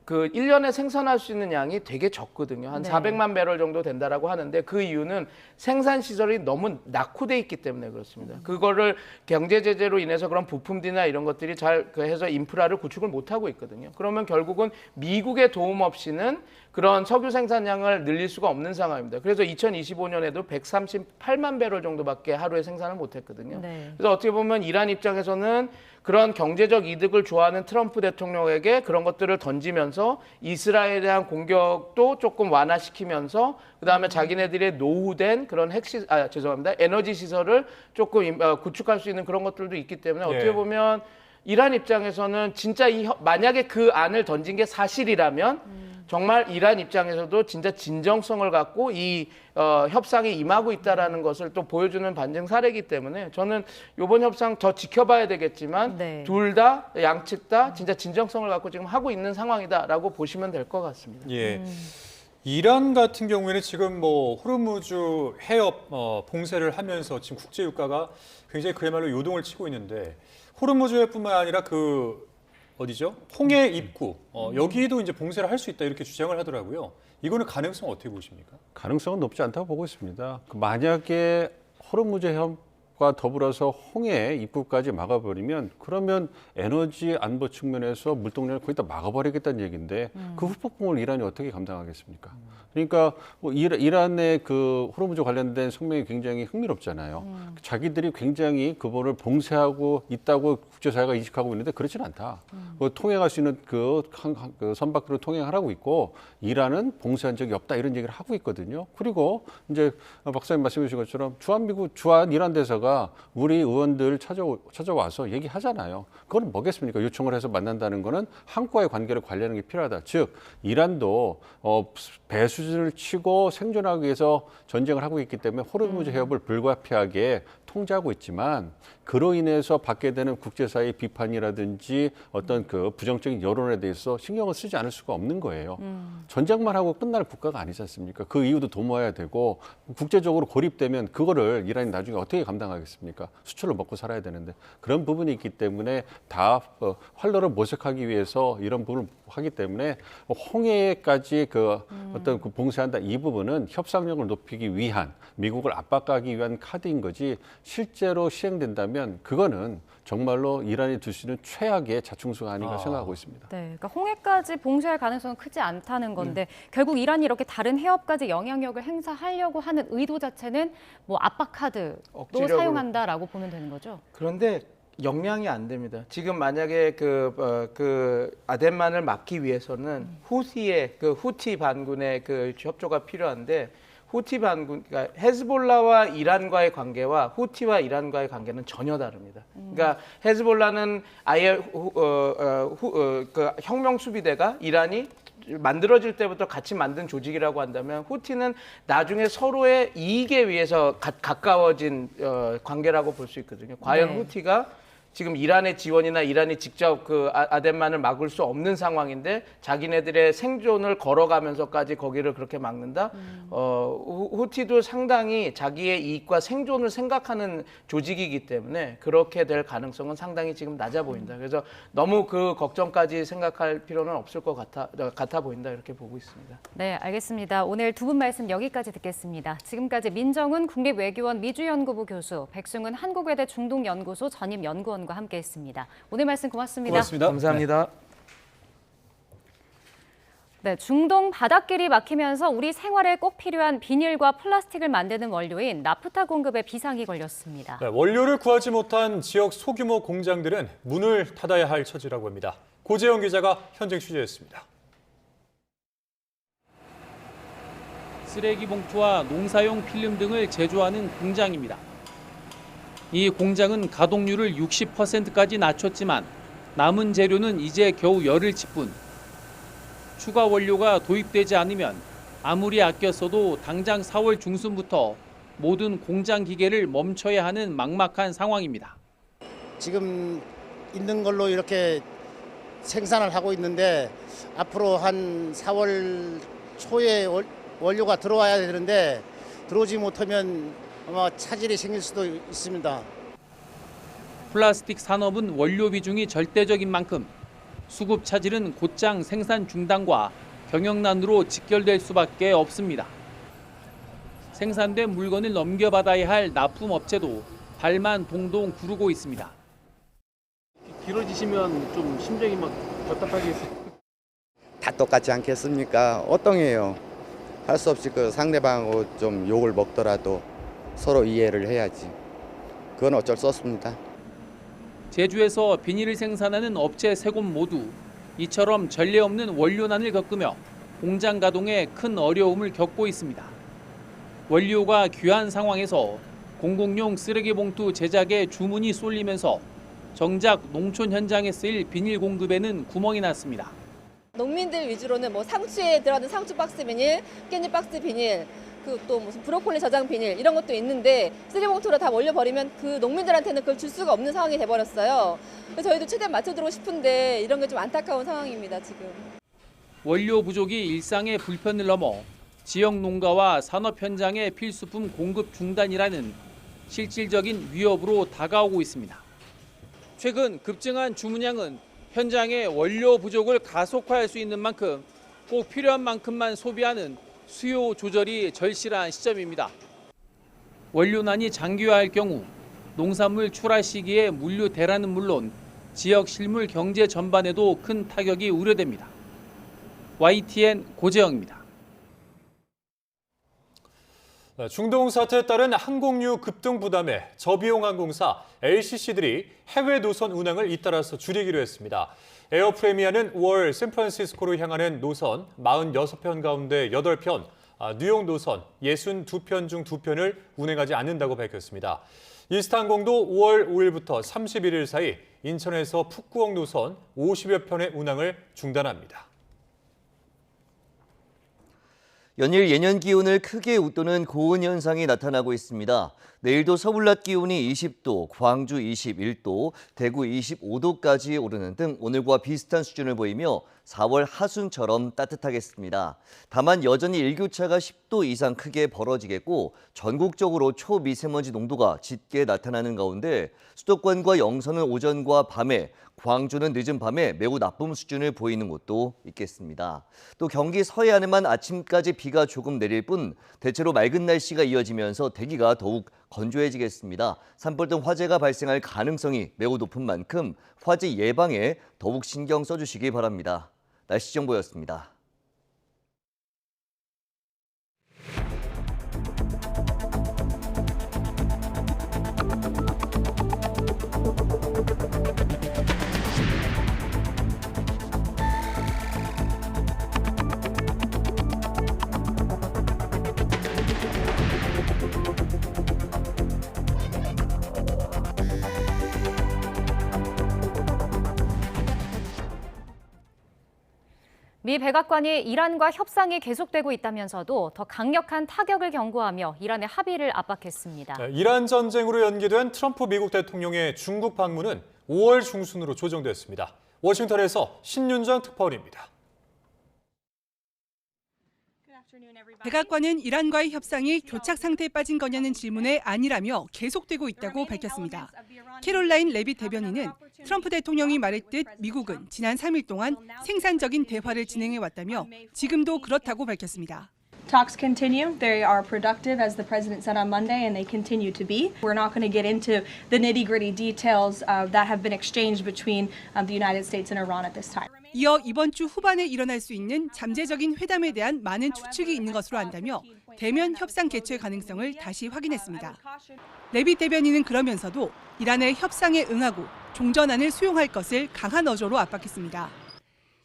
그 1년에 생산할 수 있는 양이 되게 적거든요. 한
네.
400만 배럴 정도 된다라고 하는데 그 이유는 생산 시설이 너무 낙후돼 있기 때문에 그렇습니다. 그거를 경제 제재로 인해서 그런 부품들이나 이런 것들이 잘 해서 인프라를 구축을 못 하고 있거든요. 그러면 결국은 미국의 도움 없이는 그런 석유 생산량을 늘릴 수가 없는 상황입니다. 그래서 2025년에도 138만 배럴 정도밖에 하루에 생산을 못 했거든요.
네.
그래서 어떻게 보면 이란 입장에서는 그런 경제적 이득을 좋아하는 트럼프 대통령에게 그런 것들을 던지면서 이스라엘에 대한 공격도 조금 완화시키면서 그다음에 자기네들의 노후된 그런 에너지 시설을 조금 구축할 수 있는 그런 것들도 있기 때문에 어떻게 보면 이란 입장에서는 진짜 만약에 그 안을 던진 게 사실이라면 정말 이란 입장에서도 진짜 진정성을 갖고 이 협상에 임하고 있다라는 것을 또 보여주는 반증 사례이기 때문에 저는 이번 협상 더 지켜봐야 되겠지만
네.
둘 다 양측 다 진짜 진정성을 갖고 지금 하고 있는 상황이다라고 보시면 될 것 같습니다.
예. 이란 같은 경우에는 지금 뭐 호르무즈 해협 봉쇄를 하면서 지금 국제 유가가 굉장히 그야말로 요동을 치고 있는데 호르무즈 해협뿐만 아니라 어디죠? 홍해 입구 여기도 이제 봉쇄를 할 수 있다 이렇게 주장을 하더라고요. 이거는 가능성 어떻게 보십니까?
가능성은 높지 않다고 보고 있습니다. 만약에 호르무즈 해협과 더불어서 홍해 입구까지 막아버리면 그러면 에너지 안보 측면에서 물동량을 거의 다 막아버리겠다는 얘기인데 그 후폭풍을 이란이 어떻게 감당하겠습니까? 그러니까 뭐 이란의 그 호르무즈 관련된 성명이 굉장히 흥미롭잖아요. 자기들이 굉장히 그거를 봉쇄하고 있다고 국제사회가 인식하고 있는데 그렇지는 않다. 통행할 수 있는 그 선박들을 통행하라고 있고 이란은 봉쇄한 적이 없다 이런 얘기를 하고 있거든요. 그리고 이제 박사님 말씀해 주신 것처럼 주한 이란 대사가 우리 의원들 찾아와서 얘기하잖아요. 그건 뭐겠습니까? 요청을 해서 만난다는 거는 한과의 관계를 관리하는 게 필요하다. 즉 이란도 배수진을 치고 생존하기 위해서 전쟁을 하고 있기 때문에 호르무즈 해협을 불가피하게 통제하고 있지만 그로 인해서 받게 되는 국제사회의 비판이라든지 어떤 그 부정적인 여론에 대해서 신경을 쓰지 않을 수가 없는 거예요. 전쟁만 하고 끝날 국가가 아니지 않습니까? 그 이유도 도모해야 되고 국제적으로 고립되면 그거를 이란이 나중에 어떻게 감당하겠습니까? 수출을 먹고 살아야 되는데 그런 부분이 있기 때문에 다 활로를 모색하기 위해서 이런 부분을 하기 때문에 홍해까지 어떤 그 봉쇄한다 이 부분은 협상력을 높이기 위한 미국을 압박하기 위한 카드인 거지 실제로 시행된다면 그거는 정말로 이란이 둘 수 있는 최악의 자충수가 아닌가 생각하고 있습니다.
네, 그러니까 홍해까지 봉쇄할 가능성은 크지 않다는 건데 결국 이란이 이렇게 다른 해협까지 영향력을 행사하려고 하는 의도 자체는 뭐 압박 카드도 사용한다라고 보면 되는 거죠.
그런데 역량이 안 됩니다. 지금 만약에 그 아덴만을 막기 위해서는 후티 반군의 그 협조가 필요한데 후티 반군, 그러니까 헤즈볼라와 이란과의 관계와 후티와 이란과의 관계는 전혀 다릅니다. 그러니까 헤즈볼라는 아예 그 혁명 수비대가 이란이 만들어질 때부터 같이 만든 조직이라고 한다면 후티는 나중에 서로의 이익에 위해서 가까워진 관계라고 볼 수 있거든요. 과연 후티가 지금 이란의 지원이나 이란이 직접 그 아덴만을 막을 수 없는 상황인데 자기네들의 생존을 걸어가면서까지 거기를 그렇게 막는다? 후티도 상당히 자기의 이익과 생존을 생각하는 조직이기 때문에 그렇게 될 가능성은 상당히 지금 낮아 보인다. 그래서 너무 그 걱정까지 생각할 필요는 없을 것 같아 보인다 이렇게 보고 있습니다.
네, 알겠습니다. 오늘 두 분 말씀 여기까지 듣겠습니다. 지금까지 민정훈 국립외교원 미주연구부 교수, 백승훈 한국외대 중동연구소 전임연구원 과 함께했습니다. 오늘 말씀 고맙습니다.
고맙습니다.
감사합니다.
네, 중동 바닷길이 막히면서 우리 생활에 꼭 필요한 비닐과 플라스틱을 만드는 원료인 나프타 공급에 비상이 걸렸습니다.
네, 원료를 구하지 못한 지역 소규모 공장들은 문을 닫아야 할 처지라고 합니다. 고재영 기자가 현장 취재했습니다.
쓰레기 봉투와 농사용 필름 등을 제조하는 공장입니다. 이 공장은 가동률을 60%까지 낮췄지만 남은 재료는 이제 겨우 열흘치 뿐. 추가 원료가 도입되지 않으면 아무리 아껴 써도 당장 4월 중순부터 모든 공장 기계를 멈춰야 하는 막막한 상황입니다.
지금 있는 걸로 이렇게 생산을 하고 있는데 앞으로 한 4월 초에 원료가 들어와야 되는데 들어오지 못하면 아마 차질이 생길 수도 있습니다.
플라스틱 산업은 원료 비중이 절대적인 만큼 수급 차질은 곧장 생산 중단과 경영난으로 직결될 수밖에 없습니다. 생산된 물건을 넘겨받아야 할 납품업체도 발만 동동 구르고 있습니다.
길어지시면 좀 심정이 막 답답하겠어요.
다 똑같지 않겠습니까? 어떤해요. 할 수 없이 그 상대방하고 좀 욕을 먹더라도 서로 이해를 해야지. 그건 어쩔 수 없습니다.
제주에서 비닐을 생산하는 업체 3곳 모두 이처럼 전례 없는 원료난을 겪으며 공장 가동에 큰 어려움을 겪고 있습니다. 원료가 귀한 상황에서 공공용 쓰레기 봉투 제작에 주문이 쏠리면서 정작 농촌 현장에 쓰일 비닐 공급에는 구멍이 났습니다.
농민들 위주로는 뭐 상추에 들어가는 상추 박스 비닐, 깻잎 박스 비닐, 그 또 무슨 브로콜리 저장 비닐 이런 것도 있는데 쓰레기봉투로 다 몰려버리면 그 농민들한테는 그걸 줄 수가 없는 상황이 돼버렸어요. 그래서 저희도 최대한 맞춰드리고 싶은데 이런 게 좀 안타까운 상황입니다, 지금.
원료 부족이 일상의 불편을 넘어 지역 농가와 산업 현장의 필수품 공급 중단이라는 실질적인 위협으로 다가오고 있습니다. 최근 급증한 주문량은 현장의 원료 부족을 가속화할 수 있는 만큼 꼭 필요한 만큼만 소비하는 수요 조절이 절실한 시점입니다. 원료난이 장기화할 경우 농산물 출하 시기에 물류 대란은 물론 지역 실물 경제 전반에도 큰 타격이 우려됩니다. YTN 고재영입니다.
중동 사태에 따른 항공유 급등 부담에 저비용 항공사 LCC들이 해외 노선 운항을 잇따라서 줄이기로 했습니다. 에어프레미아는 5월 샌프란시스코로 향하는 노선 46편 가운데 8편, 뉴욕 노선 62편 중 2편을 운행하지 않는다고 밝혔습니다. 이스타항공도 5월 5일부터 31일 사이 인천에서 푸꾸옥 노선 50여 편의 운항을 중단합니다.
연일 예년 기온을 크게 웃도는 고온 현상이 나타나고 있습니다. 내일도 서울 낮 기온이 20도, 광주 21도, 대구 25도까지 오르는 등 오늘과 비슷한 수준을 보이며 4월 하순처럼 따뜻하겠습니다. 다만 여전히 일교차가 10도 이상 크게 벌어지겠고 전국적으로 초미세먼지 농도가 짙게 나타나는 가운데 수도권과 영서는 오전과 밤에, 광주는 늦은 밤에 매우 나쁨 수준을 보이는 곳도 있겠습니다. 또 경기 서해안에만 아침까지 비가 조금 내릴 뿐 대체로 맑은 날씨가 이어지면서 대기가 더욱 건조해지겠습니다. 산불 등 화재가 발생할 가능성이 매우 높은 만큼 화재 예방에 더욱 신경 써주시기 바랍니다. 날씨 정보였습니다.
미 백악관이 이란과 협상이 계속되고 있다면서도 더 강력한 타격을 경고하며 이란의 합의를 압박했습니다.
이란 전쟁으로 연기된 트럼프 미국 대통령의 중국 방문은 5월 중순으로 조정됐습니다. 워싱턴에서 신윤정 특파원입니다.
백악관은 이란과의 협상이 교착 상태에 빠진 거냐는 질문에 아니라며 계속되고 있다고 밝혔습니다. 캐롤라인 레빗 대변인은 트럼프 대통령이 말했듯 미국은 지난 3일 동안 생산적인 대화를 진행해왔다며 지금도 그렇다고 밝혔습니다.
Talks continue. They are productive, as the president said on Monday, and they continue to be. We're not going to get into the nitty-gritty details that have been exchanged between the United States and Iran at this time.
이어 이번 주 후반에 일어날 수 있는 잠재적인 회담에 대한 많은 추측이 있는 것으로 안다며 대면 협상 개최 가능성을 다시 확인했습니다. 레빗 대변인은 그러면서도 이란의 협상에 응하고 종전안을 수용할 것을 강한 어조로 압박했습니다.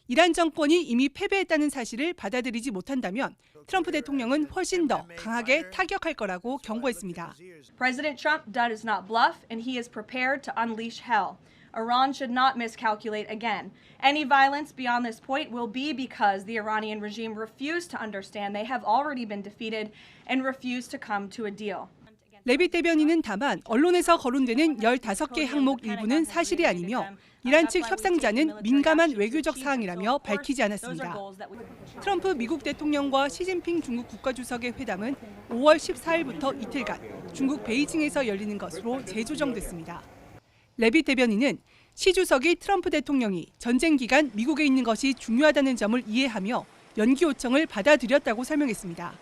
이란 정권이 이미 패배했다는 사실을 받아들이지 못한다면 트럼프 대통령은 훨씬 더 강하게 타격할 거라고 경고했습니다.
President Trump does not bluff, and he is prepared to unleash hell. Iran should not miscalculate again. Any violence beyond this point will be because the Iranian regime refused to understand they have already been defeated and refused to come to a deal.
레빗 대변인은 다만 언론에서 거론되는 15개 항목 일부는 사실이 아니며 이란 측 협상자는 민감한 외교적 사항이라며 밝히지 않았습니다. 트럼프 미국 대통령과 시진핑 중국 국가주석의 회담은 5월 14일부터 이틀간 중국 베이징에서 열리는 것으로 재조정됐습니다. 레빗 대변인은 시 주석이 트럼프 대통령이 전쟁 기간 미국에 있는 것이 중요하다는 점을 이해하며 연기 요청을 받아들였다고 설명했습니다.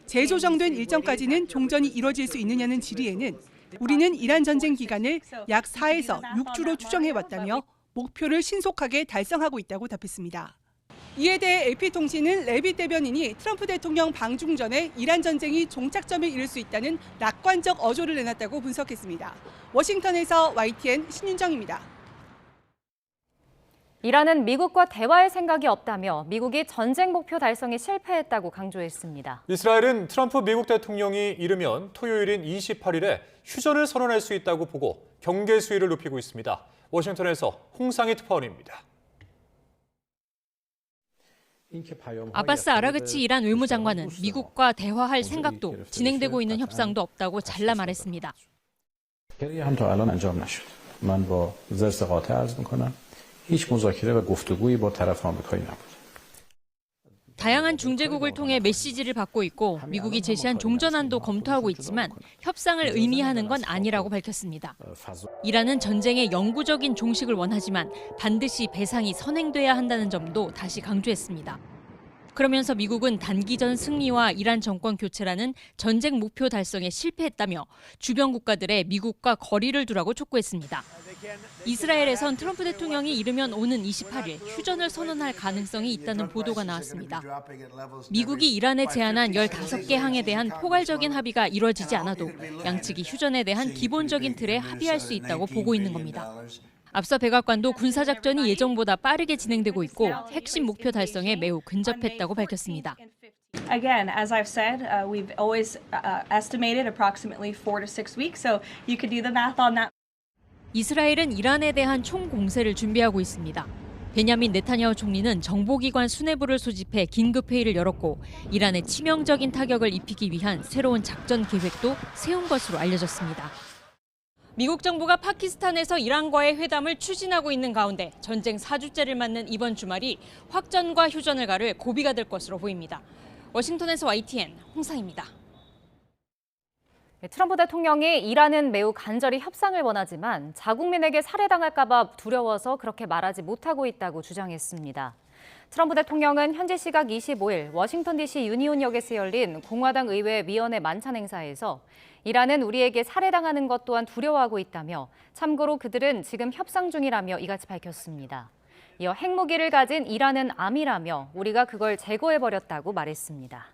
재조정된 일정까지는 종전이 이뤄질 수 있느냐는 질의에는 우리는 이란 전쟁 기간을 약 4에서 6주로 추정해왔다며 목표를 신속하게 달성하고 있다고 답했습니다. 이에 대해 AP통신은 레빗 대변인이 트럼프 대통령 방중 전에 이란 전쟁이 종착점에 이를 수 있다는 낙관적 어조를 내놨다고 분석했습니다. 워싱턴에서 YTN 신윤정입니다.
이란은 미국과 대화할 생각이 없다며 미국이 전쟁 목표 달성에 실패했다고 강조했습니다.
이스라엘은 트럼프 미국 대통령이 이르면 토요일인 28일에 휴전을 선언할 수 있다고 보고 경계 수위를 높이고 있습니다. 워싱턴에서 홍상희 특파원입니다.
아바스 아라그치 이란 외무장관은 미국과 대화할 생각도 진행되고 있는 협상도 없다고 잘라 말했습니다. 다양한 중재국을 통해 메시지를 받고 있고 미국이 제시한 종전안도 검토하고 있지만 협상을 의미하는 건 아니라고 밝혔습니다. 이란은 전쟁의 영구적인 종식을 원하지만 반드시 배상이 선행돼야 한다는 점도 다시 강조했습니다. 그러면서 미국은 단기전 승리와 이란 정권 교체라는 전쟁 목표 달성에 실패했다며 주변 국가들의 미국과 거리를 두라고 촉구했습니다. 이스라엘에선 트럼프 대통령이 이르면 오는 28일 휴전을 선언할 가능성이 있다는 보도가 나왔습니다. 미국이 이란에 제안한 15개 항에 대한 포괄적인 합의가 이뤄지지 않아도 양측이 휴전에 대한 기본적인 틀에 합의할 수 있다고 보고 있는 겁니다. 앞서 백악관도 군사작전이 예정보다 빠르게 진행되고 있고 핵심 목표 달성에 매우 근접했다고 밝혔습니다.
Again, as I've said, we've always estimated approximately 4 to 6 weeks, so you could do the math on that.
이스라엘은 이란에 대한 총공세를 준비하고 있습니다. 베냐민 네타냐후 총리는 정보기관 수뇌부를 소집해 긴급회의를 열었고 이란에 치명적인 타격을 입히기 위한 새로운 작전 계획도 세운 것으로 알려졌습니다. 미국 정부가 파키스탄에서 이란과의 회담을 추진하고 있는 가운데 전쟁 4주째를 맞는 이번 주말이 확전과 휴전을 가를 고비가 될 것으로 보입니다. 워싱턴에서 YTN 홍상입니다.
트럼프 대통령이 이란은 매우 간절히 협상을 원하지만 자국민에게 살해당할까 봐 두려워서 그렇게 말하지 못하고 있다고 주장했습니다. 트럼프 대통령은 현지 시각 25일 워싱턴 DC 유니온역에서 열린 공화당 의회 위원회 만찬 행사에서 이란은 우리에게 살해당하는 것 또한 두려워하고 있다며 참고로 그들은 지금 협상 중이라며 이같이 밝혔습니다. 이어 핵무기를 가진 이란은 암이라며 우리가 그걸 제거해버렸다고 말했습니다.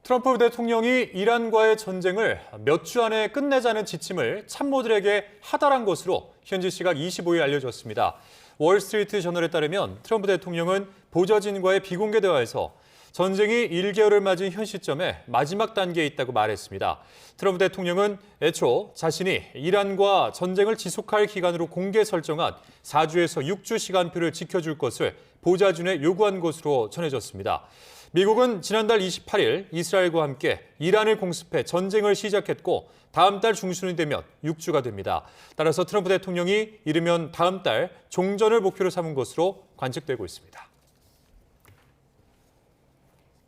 트럼프 대통령이 이란과의 전쟁을 몇 주 안에 끝내자는 지침을 참모들에게 하달한 것으로 현지 시각 25일 알려졌습니다. 월스트리트 저널에 따르면 트럼프 대통령은 보좌진과의 비공개 대화에서 전쟁이 1개월을 맞은 현 시점에 마지막 단계에 있다고 말했습니다. 트럼프 대통령은 애초 자신이 이란과 전쟁을 지속할 기간으로 공개 설정한 4주에서 6주 시간표를 지켜줄 것을 보좌진에 요구한 것으로 전해졌습니다. 미국은 지난달 28일 이스라엘과 함께 이란을 공습해 전쟁을 시작했고 다음 달 중순이 되면 6주가 됩니다. 따라서 트럼프 대통령이 이르면 다음 달 종전을 목표로 삼은 것으로 관측되고 있습니다.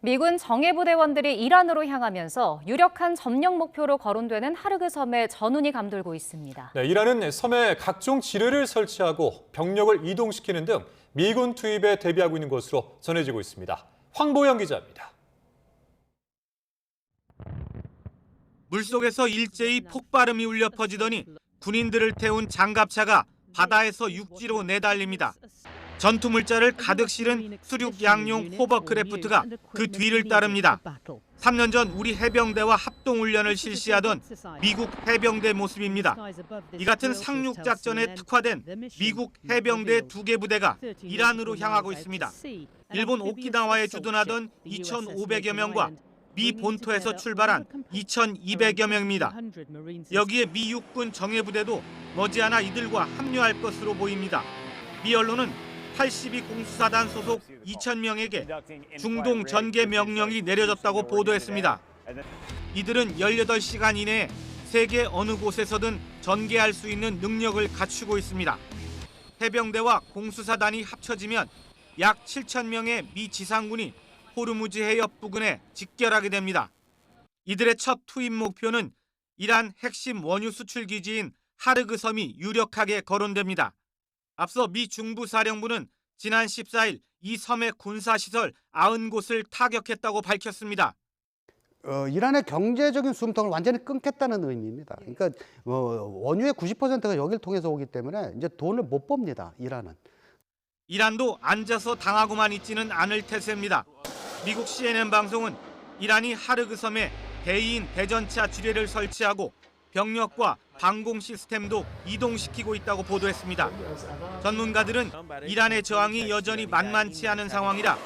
미군 정예부대원들이 이란으로 향하면서 유력한 점령 목표로 거론되는 하르그 섬에 전운이 감돌고 있습니다.
네, 이란은 섬에 각종 지뢰를 설치하고 병력을 이동시키는 등 미군 투입에 대비하고 있는 것으로 전해지고 있습니다. 황보영 기자입니다.
물속에서 일제히 폭발음이 울려 퍼지더니 군인들을 태운 장갑차가 바다에서 육지로 내달립니다. 전투물자를 가득 실은 수륙 양용 호버크래프트가 그 뒤를 따릅니다. 3년 전 우리 해병대와 합동훈련을 실시하던 미국 해병대 모습입니다. 이 같은 상륙작전에 특화된 미국 해병대 2개 부대가 이란으로 향하고 있습니다. 일본 오키나와에 주둔하던 2,500여 명과 미 본토에서 출발한 2,200여 명입니다. 여기에 미 육군 정예부대도 머지않아 이들과 합류할 것으로 보입니다. 미 언론은 82 공수사단 소속 2,000명에게 중동 전개 명령이 내려졌다고 보도했습니다. 이들은 18시간 이내에 세계 어느 곳에서든 전개할 수 있는 능력을 갖추고 있습니다. 해병대와 공수사단이 합쳐지면 약 7,000명의 미 지상군이 호르무즈 해협 부근에 직결하게 됩니다. 이들의 첫 투입 목표는 이란 핵심 원유 수출 기지인 하르그 섬이 유력하게 거론됩니다. 앞서 미 중부사령부는 지난 14일 이 섬의 군사시설 90곳을 타격했다고 밝혔습니다.
이란의 경제적인 숨통을 완전히 끊겠다는 의미입니다. 그러니까 원유의 90%가 여기를 통해서 오기 때문에 이제 돈을 못 법니다. 이란은.
이란도 앉아서 당하고만 있지는 않을 태세입니다. 미국 CNN 방송은 이란이 하르그 섬에 대인 대전차 지뢰를 설치하고 병력과 방공 시스템도 이동시키고 있다고 보도했습니다. 전문가들은 이란의 저항이 여전히 만만치 않은 상황이라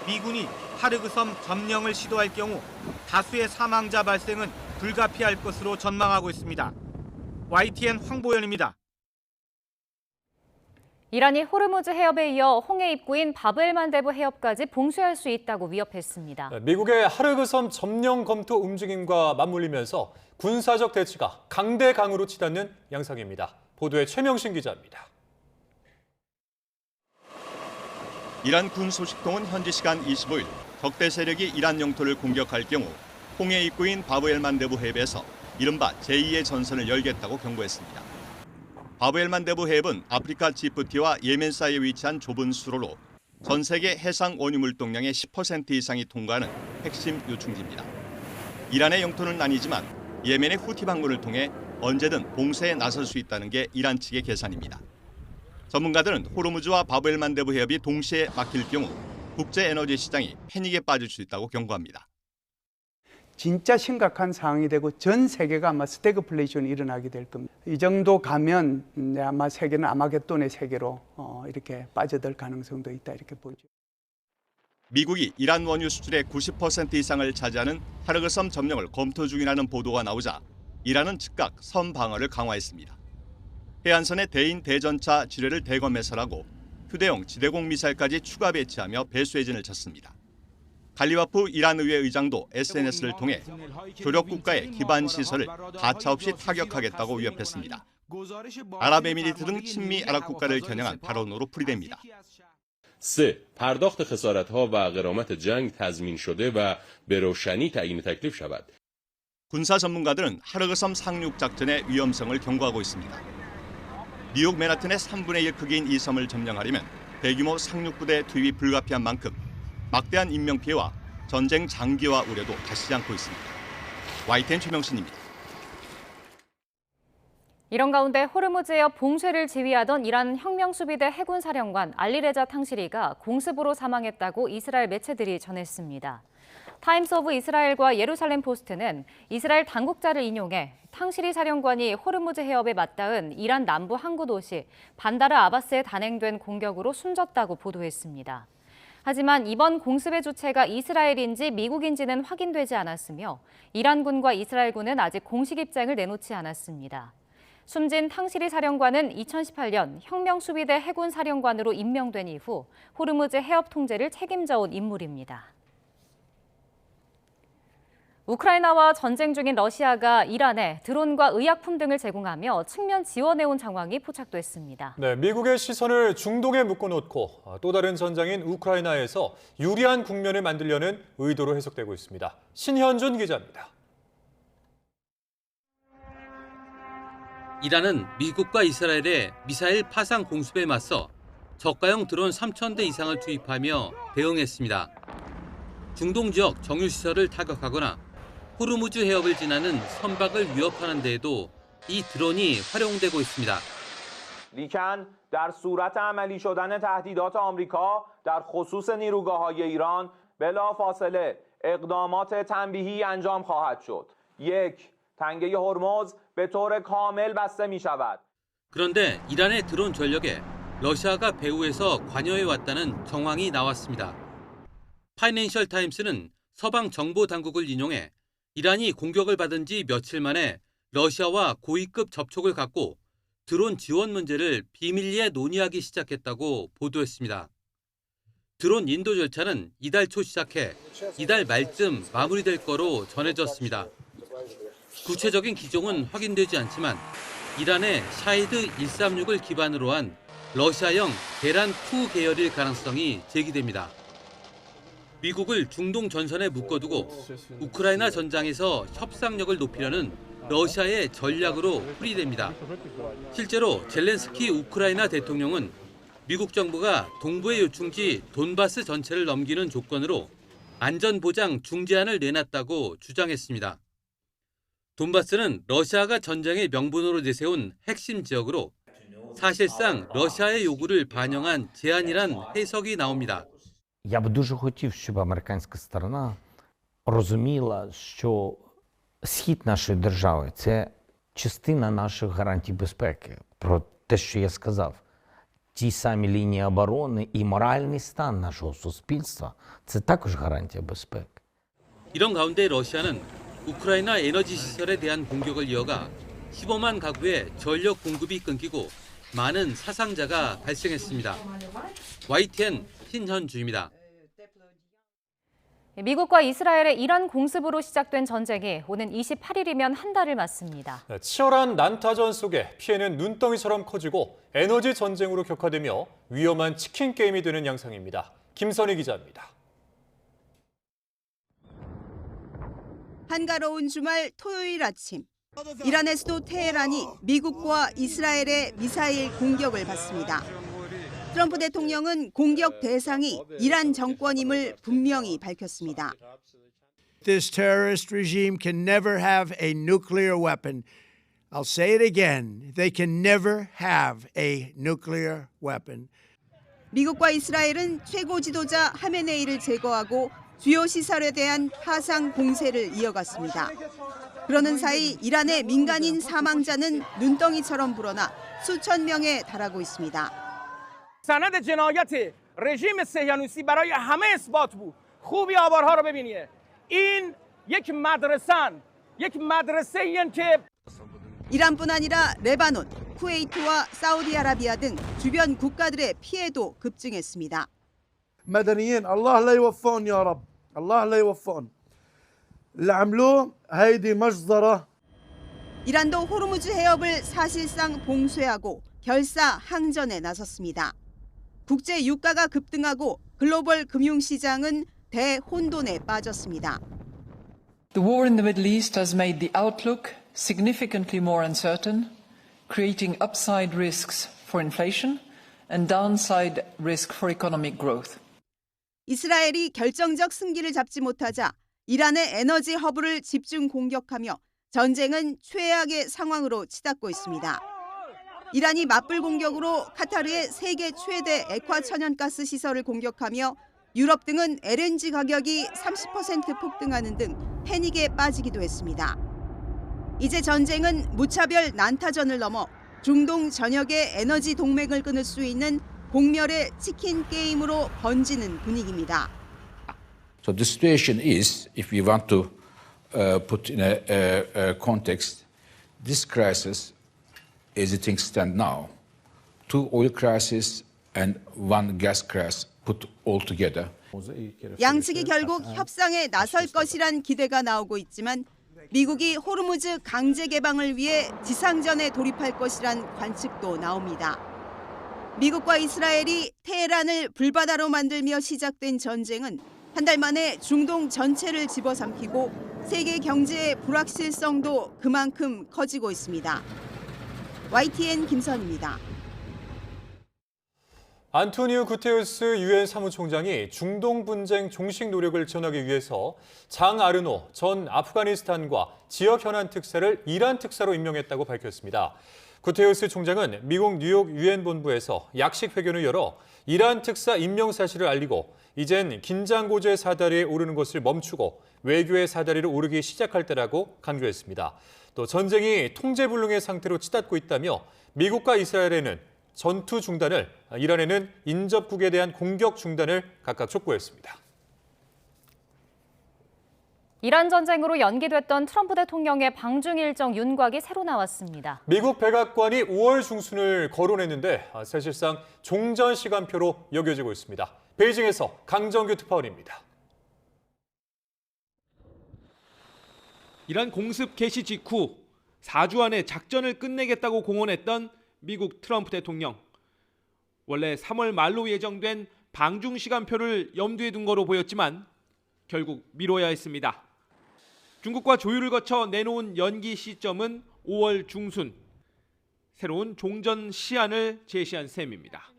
미군이 하르그 섬 점령을 시도할 경우 다수의 사망자 발생은 불가피할 것으로 전망하고 있습니다. YTN 황보현입니다.
이란이 호르무즈 해협에 이어 홍해 입구인 바브엘만데브 해협까지 봉쇄할 수 있다고 위협했습니다.
미국의 하르그 섬 점령 검토 움직임과 맞물리면서 군사적 대치가 강대강으로 치닫는 양상입니다. 보도에 최명신 기자입니다.
이란 군 소식통은 현지 시간 25일 적대 세력이 이란 영토를 공격할 경우 홍해 입구인 바브엘만데브 해협에서 이른바 제2의 전선을 열겠다고 경고했습니다. 바브엘만데브 해협은 아프리카 지부티와 예멘 사이에 위치한 좁은 수로로 전 세계 해상 원유 물동량의 10% 이상이 통과하는 핵심 요충지입니다. 이란의 영토는 아니지만 예멘의 후티 반군을 통해 언제든 봉쇄에 나설 수 있다는 게 이란 측의 계산입니다. 전문가들은 호르무즈와 바브엘만데브 해협이 동시에 막힐 경우 국제 에너지 시장이 패닉에 빠질 수 있다고 경고합니다.
진짜 심각한 상황이 되고 전 세계가 아마 스태그플레이션이 일어나게 될 겁니다. 이 정도 가면 아마 세계는 아마겟돈의 세계로 이렇게 빠져들 가능성도 있다 이렇게 보죠.
미국이 이란 원유 수출의 90% 이상을 차지하는 하르그 섬 점령을 검토 중이라는 보도가 나오자 이란은 즉각 섬 방어를 강화했습니다. 해안선에 대인 대전차 지뢰를 대거 매설하고 휴대용 지대공 미사일까지 추가 배치하며 배수해진을 쳤습니다. 갈리바프 이란 의회 의장도 SNS를 통해 조력 국가의 기반 시설을 가차없이 타격하겠다고 위협했습니다. 아랍에미리트 등 친미 아랍 국가를 겨냥한 발언으로 풀이됩니다.
3. پرداخت خسارت‌ها و غرامت جنگ تضمین شده و به روشنی تعیین تکلیف شود.
군사 전문가들은 하르그 섬 상륙 작전의 위험성을 경고하고 있습니다. 뉴욕 맨하튼의 3분의 1 크기인 이 섬을 점령하려면 대규모 상륙부대 투입이 불가피한 만큼 막대한 인명피해와 전쟁 장기화 우려도 가시지 않고 있습니다. YTN 최명신입니다.
이런 가운데 호르무즈 해협 봉쇄를 지휘하던 이란 혁명수비대 해군사령관 알리레자 탕시리가 공습으로 사망했다고 이스라엘 매체들이 전했습니다. 타임스 오브 이스라엘과 예루살렘 포스트는 이스라엘 당국자를 인용해 탕시리 사령관이 호르무즈 해협에 맞닿은 이란 남부 항구 도시 반다르 아바스에 단행된 공격으로 숨졌다고 보도했습니다. 하지만 이번 공습의 주체가 이스라엘인지 미국인지는 확인되지 않았으며 이란군과 이스라엘군은 아직 공식 입장을 내놓지 않았습니다. 숨진 탕시리 사령관은 2018년 혁명수비대 해군사령관으로 임명된 이후 호르무즈 해협 통제를 책임져온 인물입니다. 우크라이나와 전쟁 중인 러시아가 이란에 드론과 의약품 등을 제공하며 측면 지원해온 정황이 포착됐습니다.
네, 미국의 시선을 중동에 묶어놓고 또 다른 전장인 우크라이나에서 유리한 국면을 만들려는 의도로 해석되고 있습니다. 신현준 기자입니다.
이란은 미국과 이스라엘의 미사일 파상 공습에 맞서 저가형 드론 3,000대 이상을 투입하며 대응했습니다. 중동 지역 정유시설을 타격하거나 호르무즈 해협을 지나는 선박을 위협하는 데에도 이 드론이 활용되고 있습니다.
لیکن در صورت عملی شدن تهدیدات آمریکا در خصوص نیروگاه‌های ایران بلافاصله اقدامات تنبیهی انجام خواهد شد. 1. تنگه هرمز به طور کامل بسته می‌شود.
그런데 이란의 드론 전력에 러시아가 배후에서 관여해 왔다는 정황이 나왔습니다. 파이낸셜 타임스는 서방 정보 당국을 인용해 이란이 공격을 받은 지 며칠 만에 러시아와 고위급 접촉을 갖고 드론 지원 문제를 비밀리에 논의하기 시작했다고 보도했습니다. 드론 인도 절차는 이달 초 시작해 이달 말쯤 마무리될 거로 전해졌습니다. 구체적인 기종은 확인되지 않지만 이란의 샤히드 136을 기반으로 한 러시아형 계란2 계열일 가능성이 제기됩니다. 미국을 중동 전선에 묶어두고 우크라이나 전장에서 협상력을 높이려는 러시아의 전략으로 풀이됩니다. 실제로 젤렌스키 우크라이나 대통령은 미국 정부가 동부의 요충지 돈바스 전체를 넘기는 조건으로 안전보장 중재안을 내놨다고 주장했습니다. 돈바스는 러시아가 전쟁의 명분으로 내세운 핵심 지역으로 사실상 러시아의 요구를 반영한 제안이란 해석이 나옵니다.
Я б дуже хотів, щоб американська сторона розуміла, що схід нашої держави – це частина наших гарантій безпеки. Про те, що я сказав. Ті самі лінії оборони і моральний стан нашого суспільства – це також гарантія безпеки.
이런 가운데 러시아는 우크라이나 에너지 시설에 대한 공격을 이어가 15만 가구의 전력 공급이 끊기고 많은 사상자가 발생했습니다. YTN 신현주입니다.
미국과 이스라엘의 이란 공습으로 시작된 전쟁이 오는 28일이면 한 달을 맞습니다.
치열한 난타전 속에 피해는 눈덩이처럼 커지고 에너지 전쟁으로 격화되며 위험한 치킨 게임이 되는 양상입니다. 김선희 기자입니다.
한가로운 주말 토요일 아침, 이란의 수도 테헤란이 미국과 이스라엘의 미사일 공격을 받습니다. 트럼프 대통령은 공격 대상이 이란 정권임을 분명히 밝혔습니다.
This terrorist regime can never have a nuclear weapon. I'll say it again. They can never have a nuclear weapon.
미국과 이스라엘은 최고 지도자 하메네이를 제거하고 주요 시설에 대한 파상 공세를 이어갔습니다. 그러는 사이 이란의 민간인 사망자는 눈덩이처럼 불어나 수천 명에 달하고 있습니다.
سند جنایت رژیم صهیونیستی برای همه اثبات بود. خوبی آوارها رو ببینید. این یک مدرسه‌این که
이란뿐 아니라 레바논, 쿠웨이트와 사우디아라비아 등 주변 국가들의 피해도 급증했습니다.
مدنيين الله لا يوفقهم يا رب. الله لا يوفقهم. اللي عملوه هيدي مجزرة.
이란도 호르무즈 해협을 사실상 봉쇄하고 결사 항전에 나섰습니다. 국제 유가가 급등하고 글로벌 금융시장은 대혼돈에 빠졌습니다.
The war in the Middle East has made the outlook significantly more uncertain, creating upside risks for inflation and downside risk for economic growth.
이스라엘이 결정적 승기를 잡지 못하자 이란의 에너지 허브를 집중 공격하며 전쟁은 최악의 상황으로 치닫고 있습니다. 이란이 맞불 공격으로 카타르의 세계 최대 액화 천연가스 시설을 공격하며 유럽 등은 LNG 가격이 30% 폭등하는 등 패닉에 빠지기도 했습니다. 이제 전쟁은 무차별 난타전을 넘어 중동 전역의 에너지 동맹을 끊을 수 있는 공멸의 치킨 게임으로 번지는 분위기입니다.
So the situation is, if we want to put in a context, this crisis, as things stand now, 2 oil crises and 1 gas crisis put all together.
양측이 결국 협상에 나설 것이란 기대가 나오고 있지만 미국이 호르무즈 강제 개방을 위해 지상전에 돌입할 것이란 관측도 나옵니다. 미국과 이스라엘이 테헤란을 불바다로 만들며 시작된 전쟁은 한 달 만에 중동 전체를 집어삼키고 세계 경제의 불확실성도 그만큼 커지고 있습니다. YTN 김선입니다.
안토니오 구테우스 유엔 사무총장이 중동 분쟁 종식 노력을 지원하기 위해서 장 아르노 전 아프가니스탄과 지역 현안 특사를 이란 특사로 임명했다고 밝혔습니다. 구테우스 총장은 미국 뉴욕 유엔 본부에서 약식 회견을 열어 이란 특사 임명 사실을 알리고 이젠 긴장 고조의 사다리에 오르는 것을 멈추고 외교의 사다리로 오르기 시작할 때라고 강조했습니다. 또 전쟁이 통제불능의 상태로 치닫고 있다며 미국과 이스라엘에는 전투 중단을, 이란에는 인접국에 대한 공격 중단을 각각 촉구했습니다.
이란 전쟁으로 연기됐던 트럼프 대통령의 방중 일정 윤곽이 새로 나왔습니다.
미국 백악관이 5월 중순을 거론했는데 사실상 종전 시간표로 여겨지고 있습니다. 베이징에서 강정규 특파원입니다.
이란 공습 개시 직후 4주 안에 작전을 끝내겠다고 공언했던 미국 트럼프 대통령. 원래 3월 말로 예정된 방중 시간표를 염두에 둔 거로 보였지만 결국 미뤄야 했습니다. 중국과 조율을 거쳐 내놓은 연기 시점은 5월 중순. 새로운 종전 시한을 제시한 셈입니다.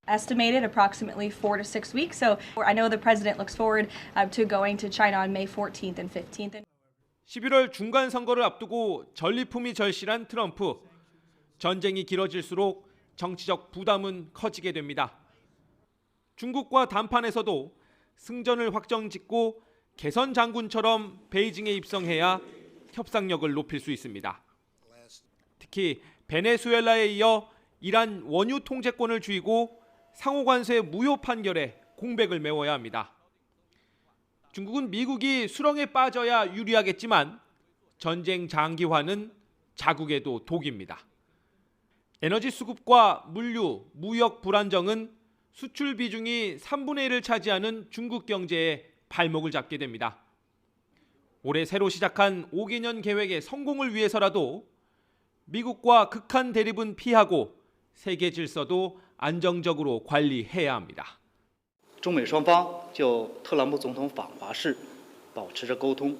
Estimated approximately 4 to 6 weeks. So I know the president looks forward to going to China on May 14th and 15th.
11월 중간 선거를 앞두고 전리품이 절실한 트럼프. 전쟁이 길어질수록 정치적 부담은 커지게 됩니다. 중국과 담판에서도 승전을 확정짓고 개선 장군처럼 베이징에 입성해야 협상력을 높일 수 있습니다. 특히 베네수엘라에 이어 이란 원유 통제권을 쥐고 상호관세 무효 판결에 공백을 메워야 합니다. 중국은 미국이 수렁에 빠져야 유리하겠지만 전쟁 장기화는 자국에도 독입니다. 에너지 수급과 물류, 무역 불안정은 수출 비중이 3분의 1을 차지하는 중국 경제에 발목을 잡게 됩니다. 올해 새로 시작한 5개년 계획의 성공을 위해서라도 미국과 극한 대립은 피하고 세계 질서도 안정적으로 관리해야 합니다.
中美双方就特朗普总统访华事保持着沟通。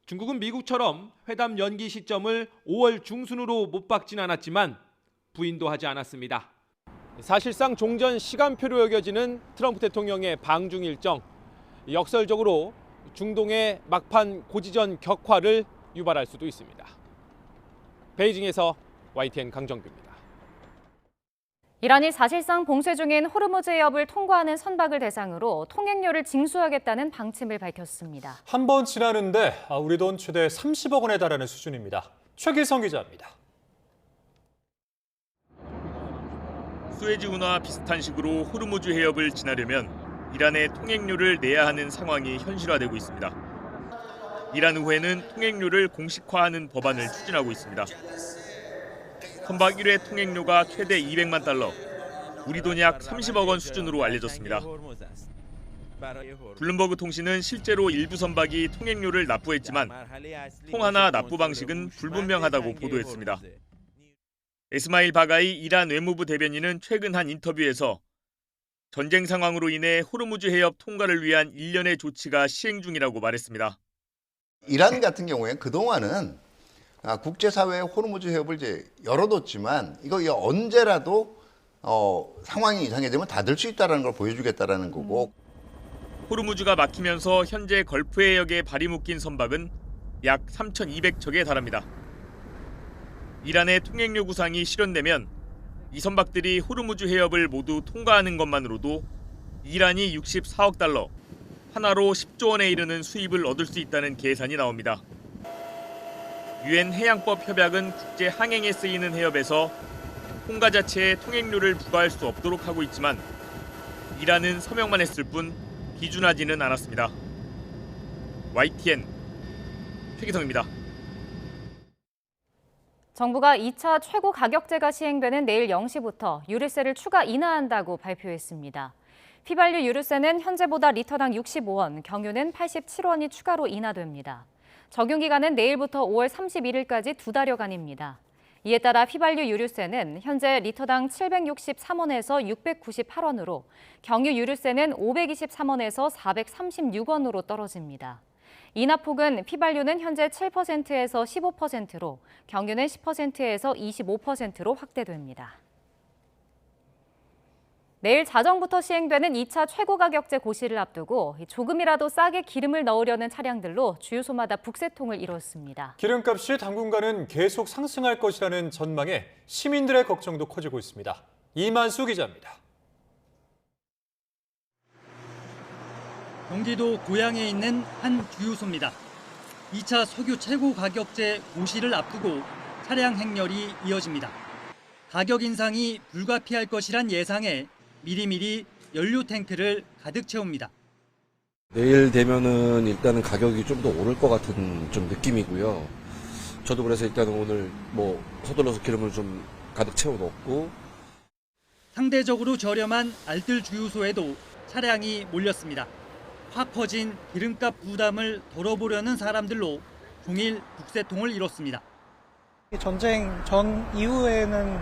중국은 미국처럼 회담 연기 시점을 5월 중순으로 못 박진 않았지만 부인도 하지 않았습니다. 사실상 종전 시간표로 여겨지는 트럼프 대통령의 방중 일정. 역설적으로 중동의 막판 고지전 격화를 유발할 수도 있습니다. 베이징에서 YTN 강정규입니다.
이란이 사실상 봉쇄 중인 호르무즈 해협을 통과하는 선박을 대상으로 통행료를 징수하겠다는 방침을 밝혔습니다.
한 번 지나는데 우리 돈 최대 30억 원에 달하는 수준입니다. 최기성 기자입니다.
수에즈 운하와 비슷한 식으로 호르무즈 해협을 지나려면 이란에 통행료를 내야 하는 상황이 현실화되고 있습니다. 이란 의회는 통행료를 공식화하는 법안을 추진하고 있습니다. 선박 1회 통행료가 최대 200만 달러, 우리 돈 약 30억 원 수준으로 알려졌습니다. 블룸버그 통신은 실제로 일부 선박이 통행료를 납부했지만 통화나 납부 방식은 불분명하다고 보도했습니다. 에스마일 바가이 이란 외무부 대변인은 최근 한 인터뷰에서 전쟁 상황으로 인해 호르무즈 해협 통과를 위한 일련의 조치가 시행 중이라고 말했습니다.
이란 같은 경우에 그동안은 국제사회의 호르무즈 해협을 이제 열어뒀지만 이거 언제라도 상황이 이상해지면 닫을 수 있다는 걸 보여주겠다는 거고.
호르무즈가 막히면서 현재 걸프 해역에 발이 묶인 선박은 약 3,200척에 달합니다. 이란의 통행료 구상이 실현되면 이 선박들이 호르무즈 해협을 모두 통과하는 것만으로도 이란이 64억 달러, 하나로 10조 원에 이르는 수입을 얻을 수 있다는 계산이 나옵니다. 유엔 해양법 협약은 국제 항행에 쓰이는 해협에서 통과 자체에 통행료를 부과할 수 없도록 하고 있지만 이란은 서명만 했을 뿐 비준하지는 않았습니다. YTN 최기성입니다.
정부가 2차 최고 가격제가 시행되는 내일 0시부터 유류세를 추가 인하한다고 발표했습니다. 휘발유 유류세는 현재보다 리터당 65원, 경유는 87원이 추가로 인하됩니다. 적용 기간은 내일부터 5월 31일까지 2달여간입니다. 이에 따라 휘발유 유류세는 현재 리터당 763원에서 698원으로, 경유 유류세는 523원에서 436원으로 떨어집니다. 인하폭은 휘발유는 현재 7%에서 15%로, 경유는 10%에서 25%로 확대됩니다. 내일 자정부터 시행되는 2차 최고가격제 고시를 앞두고 조금이라도 싸게 기름을 넣으려는 차량들로 주유소마다 북새통을 이뤘습니다.
기름값이 당분간은 계속 상승할 것이라는 전망에 시민들의 걱정도 커지고 있습니다. 이만수 기자입니다.
경기도 고양에 있는 한 주유소입니다. 2차 석유 최고 가격제 고시를 앞두고 차량 행렬이 이어집니다. 가격 인상이 불가피할 것이란 예상에 미리미리 연료 탱크를 가득 채웁니다.
내일 되면은 일단은 가격이 좀 더 오를 것 같은 좀 느낌이고요. 저도 그래서 일단은 오늘 서둘러서 기름을 좀 가득 채워 놓고.
상대적으로 저렴한 알뜰 주유소에도 차량이 몰렸습니다. 확 커진 기름값 부담을 덜어보려는 사람들로 종일 북새통을 이뤘습니다.
전쟁 전 이후에는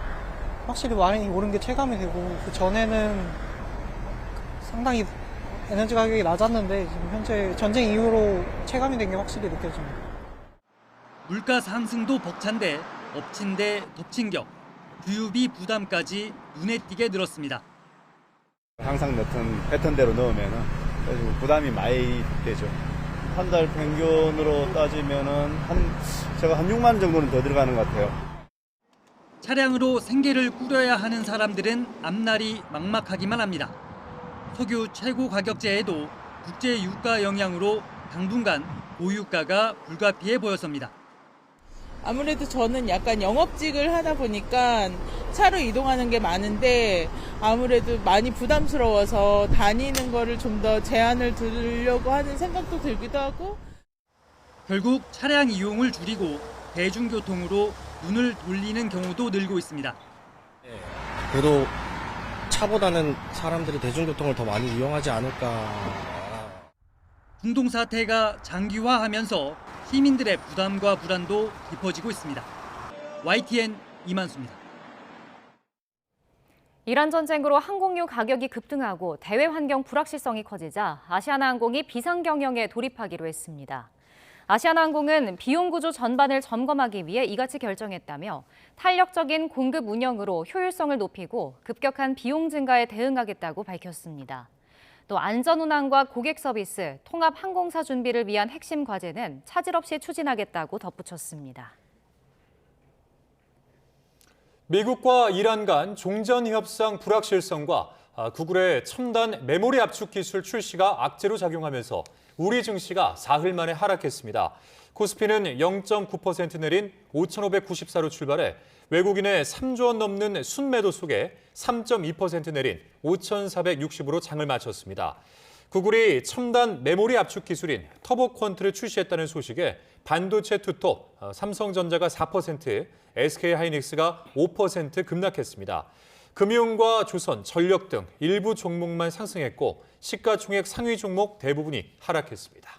확실히 많이 오른 게 체감이 되고, 그 전에는 상당히 에너지 가격이 낮았는데 지금 현재 전쟁 이후로 체감이 된 게 확실히 느껴집니다.
물가 상승도 벅찬데 엎친 데 덮친 격, 교육비 부담까지 눈에 띄게 늘었습니다.
항상 넣던 패턴대로 넣으면은 부담이 많이 되죠. 한 달 평균으로 따지면은 제가 한 6만 원 정도는 더 들어가는 것 같아요.
차량으로 생계를 꾸려야 하는 사람들은 앞날이 막막하기만 합니다. 석유 최고 가격제에도 국제 유가 영향으로 당분간 고유가가 불가피해 보였습니다.
아무래도 저는 약간 영업직을 하다 보니까 차로 이동하는 게 많은데 아무래도 많이 부담스러워서 다니는 거를 좀 더 제한을 두려고 하는 생각도 들기도 하고.
결국 차량 이용을 줄이고 대중교통으로 눈을 돌리는 경우도 늘고 있습니다.
그래도 차보다는 사람들이 대중교통을 더 많이 이용하지 않을까.
중동 사태가 장기화하면서 시민들의 부담과 불안도 깊어지고 있습니다. YTN 이만수입니다.
이란 전쟁으로 항공유 가격이 급등하고 대외 환경 불확실성이 커지자 아시아나항공이 비상 경영에 돌입하기로 했습니다. 아시아나항공은 비용 구조 전반을 점검하기 위해 이같이 결정했다며 탄력적인 공급 운영으로 효율성을 높이고 급격한 비용 증가에 대응하겠다고 밝혔습니다. 또 안전운항과 고객 서비스, 통합 항공사 준비를 위한 핵심 과제는 차질 없이 추진하겠다고 덧붙였습니다.
미국과 이란 간 종전 협상 불확실성과 구글의 첨단 메모리 압축 기술 출시가 악재로 작용하면서 우리 증시가 사흘 만에 하락했습니다. 코스피는 0.9% 내린 5,594로 출발해 외국인의 3조 원 넘는 순매도 속에 3.2% 내린 5,460으로 장을 마쳤습니다. 구글이 첨단 메모리 압축 기술인 터보퀀트를 출시했다는 소식에 반도체 투톱, 삼성전자가 4%, SK하이닉스가 5% 급락했습니다. 금융과 조선, 전력 등 일부 종목만 상승했고 시가총액 상위 종목 대부분이 하락했습니다.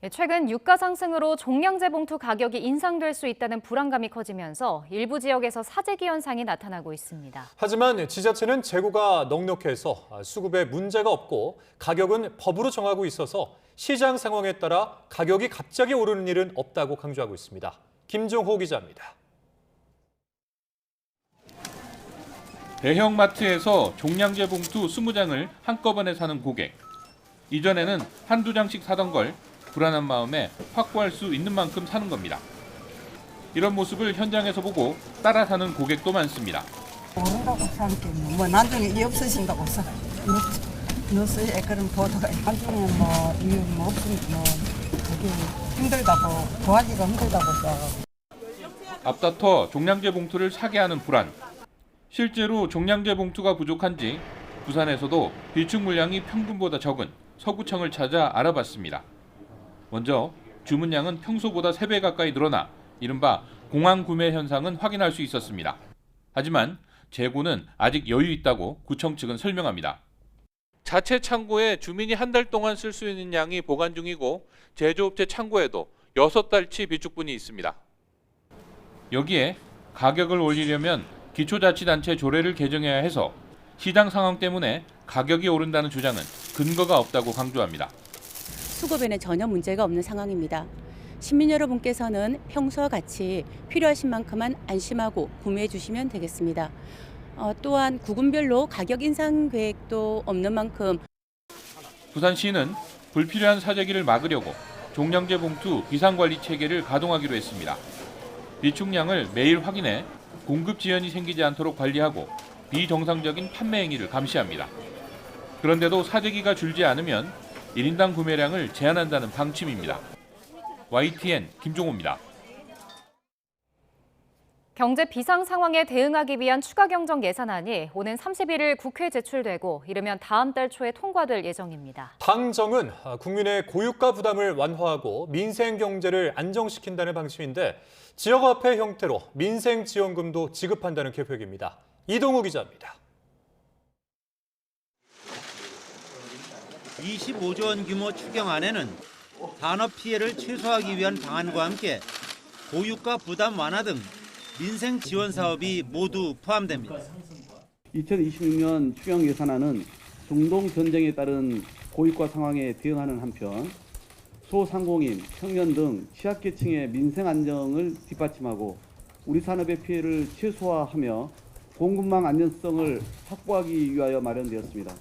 최근 유가 상승으로 종량제 봉투 가격이 인상될 수 있다는 불안감이 커지면서 일부 지역에서 사재기 현상이 나타나고 있습니다.
하지만 지자체는 재고가 넉넉해서 수급에 문제가 없고 가격은 법으로 정하고 있어서 시장 상황에 따라 가격이 갑자기 오르는 일은 없다고 강조하고 있습니다. 김종호 기자입니다.
대형마트에서 종량제 봉투 20장을 한꺼번에 사는 고객. 이전에는 한두 장씩 사던 걸 불안한 마음에 확보할 수 있는 만큼 사는 겁니다. 이런 모습을 현장에서 보고 따라 사는 고객도 많습니다.
오른다고 사는게 뭐 나중에 이 없어진다고 사. 뉴스에 그런 보도가 나중에 뭐 없으니까 뭐 그게 힘들다고 구하기가 힘들다고 써.
앞다퉈 종량제 봉투를 사게 하는 불안. 실제로 종량제 봉투가 부족한지 부산에서도 비축 물량이 평균보다 적은 서구청을 찾아 알아봤습니다. 먼저 주문량은 평소보다 3배 가까이 늘어나 이른바 공황 구매 현상은 확인할 수 있었습니다. 하지만 재고는 아직 여유 있다고 구청 측은 설명합니다. 자체 창고에 주민이 한 달 동안 쓸 수 있는 양이 보관 중이고 제조업체 창고에도 6달치 비축분이 있습니다. 여기에 가격을 올리려면 기초자치단체 조례를 개정해야 해서 시장 상황 때문에 가격이 오른다는 주장은 근거가 없다고 강조합니다.
수급에는 전혀 문제가 없는 상황입니다. 시민 여러분께서는 평소와 같이 필요하신 만큼만 안심하고 구매해 주시면 되겠습니다. 또한 구군별로 가격 인상 계획도 없는 만큼
부산시는 불필요한 사재기를 막으려고 종량제 봉투 비상관리 체계를 가동하기로 했습니다. 비축량을 매일 확인해 공급 지연이 생기지 않도록 관리하고 비정상적인 판매 행위를 감시합니다. 그런데도 사재기가 줄지 않으면 1인당 구매량을 제한한다는 방침입니다. YTN 김종호입니다.
경제 비상 상황에 대응하기 위한 추가 경정 예산안이 오는 31일 국회에 제출되고 이르면 다음 달 초에 통과될 예정입니다.
당정은 국민의 고유가 부담을 완화하고 민생 경제를 안정시킨다는 방침인데 지역화폐 형태로 민생 지원금도 지급한다는 계획입니다. 이동우 기자입니다.
25조 원 규모 추경안에는 산업 피해를 최소화하기 위한 방안과 함께 고유가 부담 완화 등 민생 지원 사업이 모두 포함됩니다.
2026년 추경 예산안은 중동 전쟁에 따른 고위과 상황에 대응하는 한편 소상공인, 청년 등 취약계층의 민생 안정을 뒷받침하고 우리 산업의 피해를 최소화하며 공급망 안전성을 확보하기 위하여 마련되었습니다.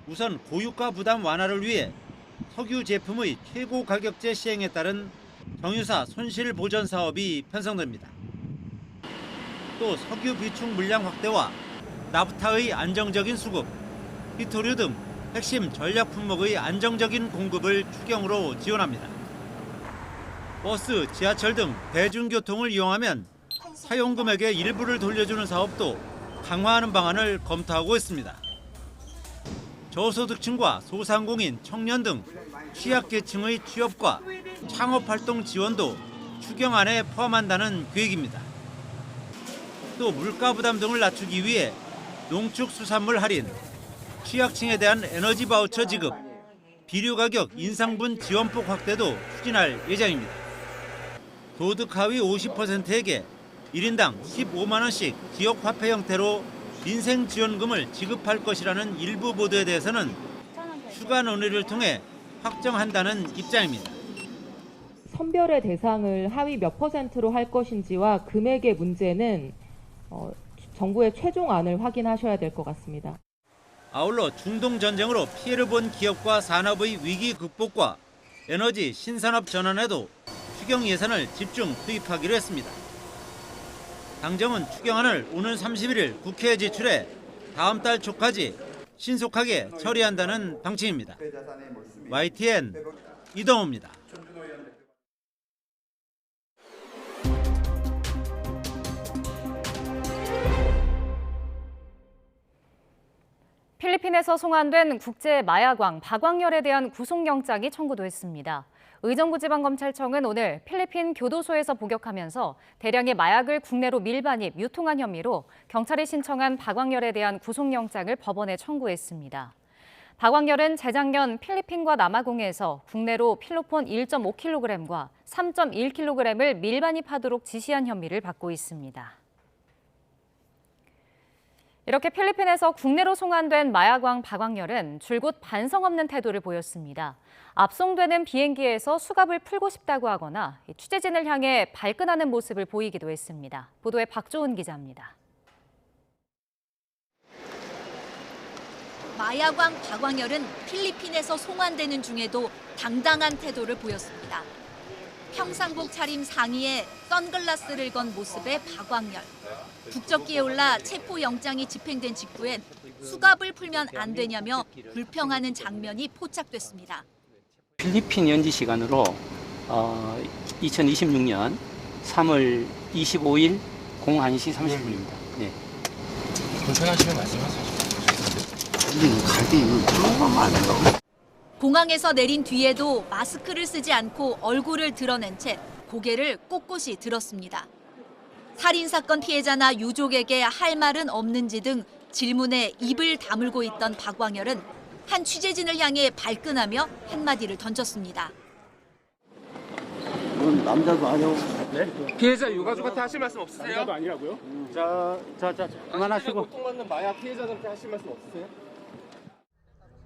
우선 고유가 부담 완화를 위해 석유 제품의 최고 가격제 시행에 따른 정유사 손실 보전 사업이 편성됩니다. 또 석유 비축 물량 확대와 나프타의 안정적인 수급, 히토류 등 핵심 전략 품목의 안정적인 공급을 추경으로 지원합니다. 버스, 지하철 등 대중교통을 이용하면 사용 금액의 일부를 돌려주는 사업도 강화하는 방안을 검토하고 있습니다. 저소득층과 소상공인, 청년 등 취약계층의 취업과 창업활동 지원도 추경안에 포함한다는 계획입니다. 또 물가 부담 등을 낮추기 위해 농축수산물 할인, 취약층에 대한 에너지 바우처 지급, 비료 가격 인상분 지원폭 확대도 추진할 예정입니다. 소득 하위 50%에게 1인당 15만 원씩 지역 화폐 형태로 민생 지원금을 지급할 것이라는 일부 보도에 대해서는 추가 논의를 통해 확정한다는 입장입니다.
선별의 대상을 하위 몇 %로 할 것인지와 금액의 문제는 정부의 최종안을 확인하셔야 될 것 같습니다.
아울러 중동 전쟁으로 피해를 본 기업과 산업의 위기 극복과 에너지 신산업 전환에도 추경 예산을 집중 투입하기로 했습니다. 당정은 추경안을 오는 31일 국회에 제출해 다음 달 초까지 신속하게 처리한다는 방침입니다. YTN 이동호입니다.
필리핀에서 송환된 국제 마약왕 박광렬에 대한 구속영장이 청구됐습니다. 의정부지방검찰청은 오늘 필리핀 교도소에서 복역하면서 대량의 마약을 국내로 밀반입, 유통한 혐의로 경찰이 신청한 박광렬에 대한 구속영장을 법원에 청구했습니다. 박광렬은 재작년 필리핀과 남아공에서 국내로 필로폰 1.5kg과 3.1kg을 밀반입하도록 지시한 혐의를 받고 있습니다. 이렇게 필리핀에서 국내로 송환된 마약왕 박광렬은 줄곧 반성 없는 태도를 보였습니다. 압송되는 비행기에서 수갑을 풀고 싶다고 하거나 취재진을 향해 발끈하는 모습을 보이기도 했습니다. 보도에 박조은 기자입니다.
마약왕 박광렬은 필리핀에서 송환되는 중에도 당당한 태도를 보였습니다. 평상복 차림 상의에 선글라스를 건 모습의 박광렬. 국적기에 올라 체포영장이 집행된 직후엔 수갑을 풀면 안 되냐며 불평하는 장면이 포착됐습니다.
필리핀 현지 시간으로 2026년 3월 25일 01시 30분입니다. 네.
불편하시면 말씀하세요.
공항에서 내린 뒤에도 마스크를 쓰지 않고 얼굴을 드러낸 채 고개를 꼿꼿이 들었습니다. 살인사건 피해자나 유족에게 할 말은 없는지 등 질문에 입을 다물고 있던 박광렬은 한 취재진을 향해 발끈하며 한마디를 던졌습니다.
넌 남자도 아니오.
네? 피해자 유가족한테 하실 말씀 없으세요?
남자도 아니라고요?
자,
그만하시고.
고통받는 마약 피해자들한테 하실 말씀 없으세요?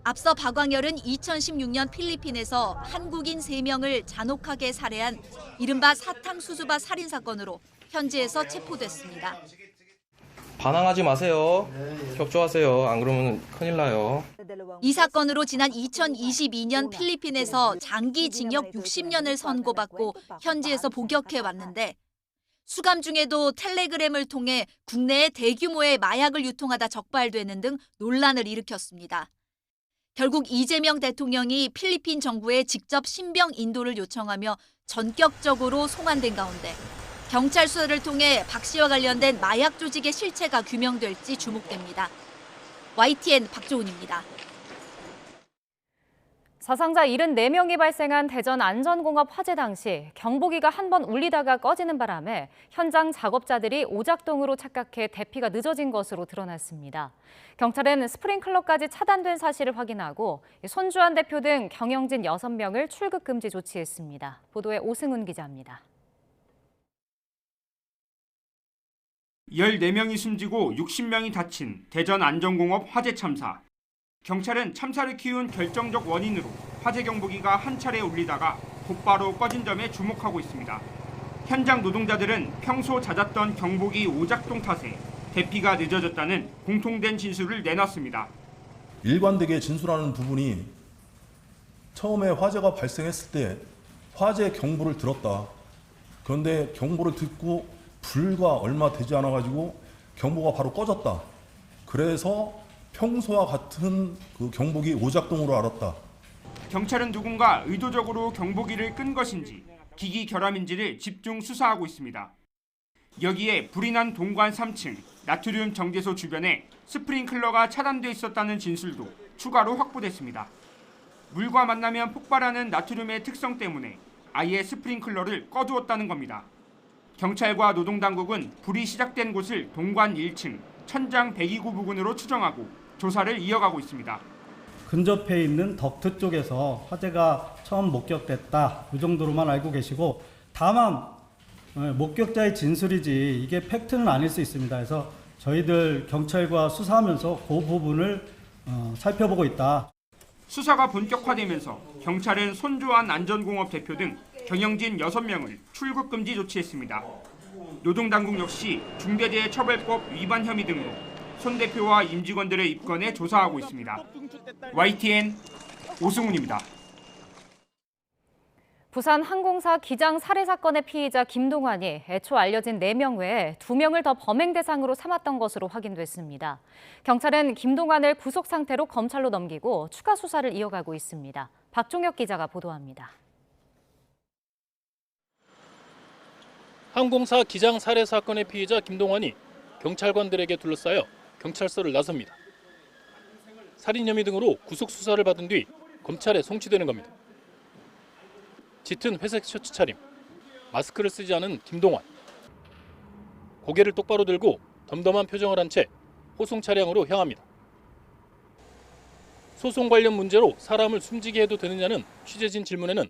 앞서 박광렬은 2016년 필리핀에서 한국인 3명을 잔혹하게 살해한 이른바 사탕수수바 살인사건으로 현지에서 체포됐습니다.
반항하지 마세요. 협조하세요. 안 그러면 큰일 나요.
이 사건으로 지난 2022년 필리핀에서 장기 징역 60년을 선고받고 현지에서 복역해 왔는데 수감 중에도 텔레그램을 통해 국내에 대규모의 마약을 유통하다 적발되는 등 논란을 일으켰습니다. 결국 이재명 대통령이 필리핀 정부에 직접 신병 인도를 요청하며 전격적으로 송환된 가운데 경찰 수사를 통해 박 씨와 관련된 마약 조직의 실체가 규명될지 주목됩니다. YTN 박조은입니다.
사상자 74명이 발생한 대전 안전공업 화재 당시 경보기가 한 번 울리다가 꺼지는 바람에 현장 작업자들이 오작동으로 착각해 대피가 늦어진 것으로 드러났습니다. 경찰은 스프링클러까지 차단된 사실을 확인하고 손주환 대표 등 경영진 6명을 출국 금지 조치했습니다. 보도에 오승훈 기자입니다.
14명이 숨지고 60명이 다친 대전 안전공업 화재 참사. 경찰은 참사를 키운 결정적 원인으로 화재 경보기가 한 차례 울리다가 곧바로 꺼진 점에 주목하고 있습니다. 현장 노동자들은 평소 잦았던 경보기 오작동 탓에 대피가 늦어졌다는 공통된 진술을 내놨습니다.
일관되게 진술하는 부분이 처음에 화재가 발생했을 때 화재 경보를 들었다. 그런데 경보를 듣고 불과 얼마 되지 않아가지고 경보가 바로 꺼졌다. 그래서 평소와 같은 그 경보기 오작동으로 알았다.
경찰은 누군가 의도적으로 경보기를 끈 것인지 기기 결함인지를 집중 수사하고 있습니다. 여기에 불이 난 동관 3층 나트륨 정제소 주변에 스프링클러가 차단돼 있었다는 진술도 추가로 확보됐습니다. 물과 만나면 폭발하는 나트륨의 특성 때문에 아예 스프링클러를 꺼두었다는 겁니다. 경찰과 노동당국은 불이 시작된 곳을 동관 1층 천장 102구 부근으로 추정하고 조사를 이어가고 있습니다.
근접해 있는 덕트 쪽에서 화재가 처음 목격됐다. 이 정도로만 알고 계시고, 다만 목격자의 진술이지 이게 팩트는 아닐 수 있습니다. 그래서 저희들 경찰과 수사하면서 그 부분을 살펴보고 있다.
수사가 본격화되면서 경찰은 손주환 안전공업 대표 등 경영진 6명을 출국 금지 조치했습니다. 노동당국 역시 중대재해처벌법 위반 혐의 등으로 손 대표와 임직원들의 입건에 조사하고 있습니다. YTN 오승훈입니다.
부산 항공사 기장 살해 사건의 피의자 김동완이 애초 알려진 4명 외에 2명을 더 범행 대상으로 삼았던 것으로 확인됐습니다. 경찰은 김동완을 구속 상태로 검찰로 넘기고 추가 수사를 이어가고 있습니다. 박종혁 기자가 보도합니다.
항공사 기장 살해 사건의 피의자 김동완이 경찰관들에게 둘러싸여 경찰서를 나섭니다. 살인 혐의 등으로 구속 수사를 받은 뒤 검찰에 송치되는 겁니다. 짙은 회색 셔츠 차림, 마스크를 쓰지 않은 김동완. 고개를 똑바로 들고 덤덤한 표정을 한 채 호송 차량으로 향합니다. 소송 관련 문제로 사람을 숨지게 해도 되느냐는 취재진 질문에는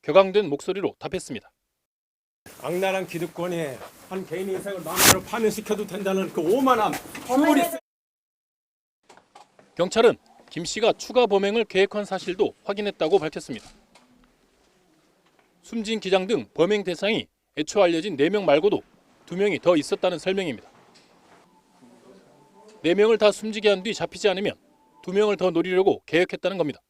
격앙된 목소리로 답했습니다.
악랄한 기득권이 한 개인 인생을 마음대로 파면시켜도 된다는 그 오만함, 흉물이
경찰은 김 씨가 추가 범행을 계획한 사실도 확인했다고 밝혔습니다. 숨진 기장 등 범행 대상이 애초 알려진 4명 말고도 2명이 더 있었다는 설명입니다. 4명을 다 숨지게 한 뒤 잡히지 않으면 2명을 더 노리려고 계획했다는 겁니다.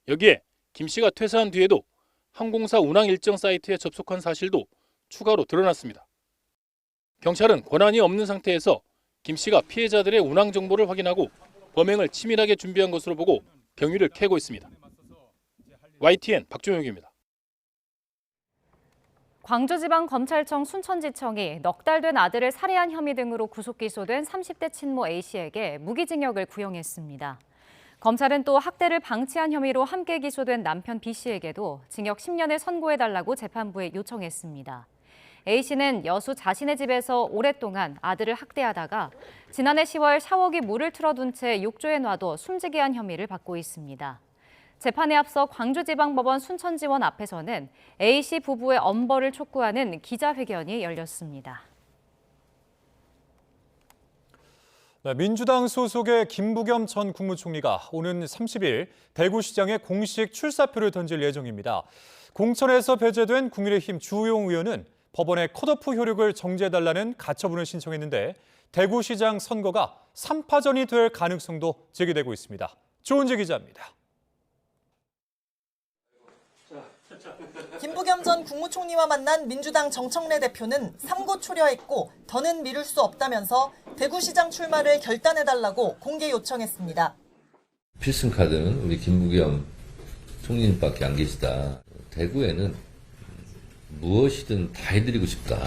여기에 김 씨가 퇴사한 뒤에도 항공사 운항 일정 사이트에 접속한 사실도 추가로 드러났습니다. 경찰은 권한이 없는 상태에서 김 씨가 피해자들의 운항 정보를 확인하고 범행을 치밀하게 준비한 것으로 보고 경위를 캐고 있습니다. YTN 박종혁입니다.
광주지방검찰청 순천지청이 넉 달 된 아들을 살해한 혐의 등으로 구속 기소된 30대 친모 A씨에게 무기징역을 구형했습니다. 검찰은 또 학대를 방치한 혐의로 함께 기소된 남편 B씨에게도 징역 10년을 선고해달라고 재판부에 요청했습니다. A씨는 여수 자신의 집에서 오랫동안 아들을 학대하다가 지난해 10월 샤워기 물을 틀어둔 채 욕조에 놔둬 숨지게 한 혐의를 받고 있습니다. 재판에 앞서 광주지방법원 순천지원 앞에서는 A씨 부부의 엄벌을 촉구하는 기자회견이 열렸습니다.
민주당 소속의 김부겸 전 국무총리가 오는 30일 대구시장에 공식 출사표를 던질 예정입니다. 공천에서 배제된 국민의힘 주호영 의원은 법원에 컷오프 효력을 정지해달라는 가처분을 신청했는데 대구시장 선거가 3파전이 될 가능성도 제기되고 있습니다. 조은지 기자입니다.
김부겸 전 국무총리와 만난 민주당 정청래 대표는 삼고 초려했고 더는 미룰 수 없다면서 대구시장 출마를 결단해달라고 공개 요청했습니다.
필승카드는 우리 김부겸 총리님밖에 안 계시다. 대구에는 무엇이든 다 해드리고 싶다.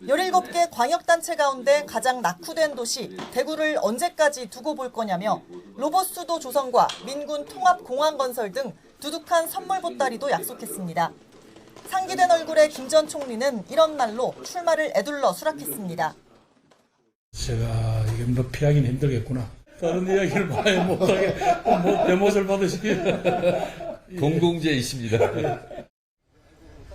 17개 광역단체 가운데 가장 낙후된 도시 대구를 언제까지 두고 볼 거냐며 로봇수도 조성과 민군 통합공항건설 등 두둑한 선물 보따리도 약속했습니다. 상기된 얼굴의 김 전 총리는 이런 말로 출마를 애둘러 수락했습니다.
제가 이게 뭐 피하기는 힘들겠구나. 다른 이야기를 많이 못하게 뭐 대못을 받으시길.
공공재이십니다.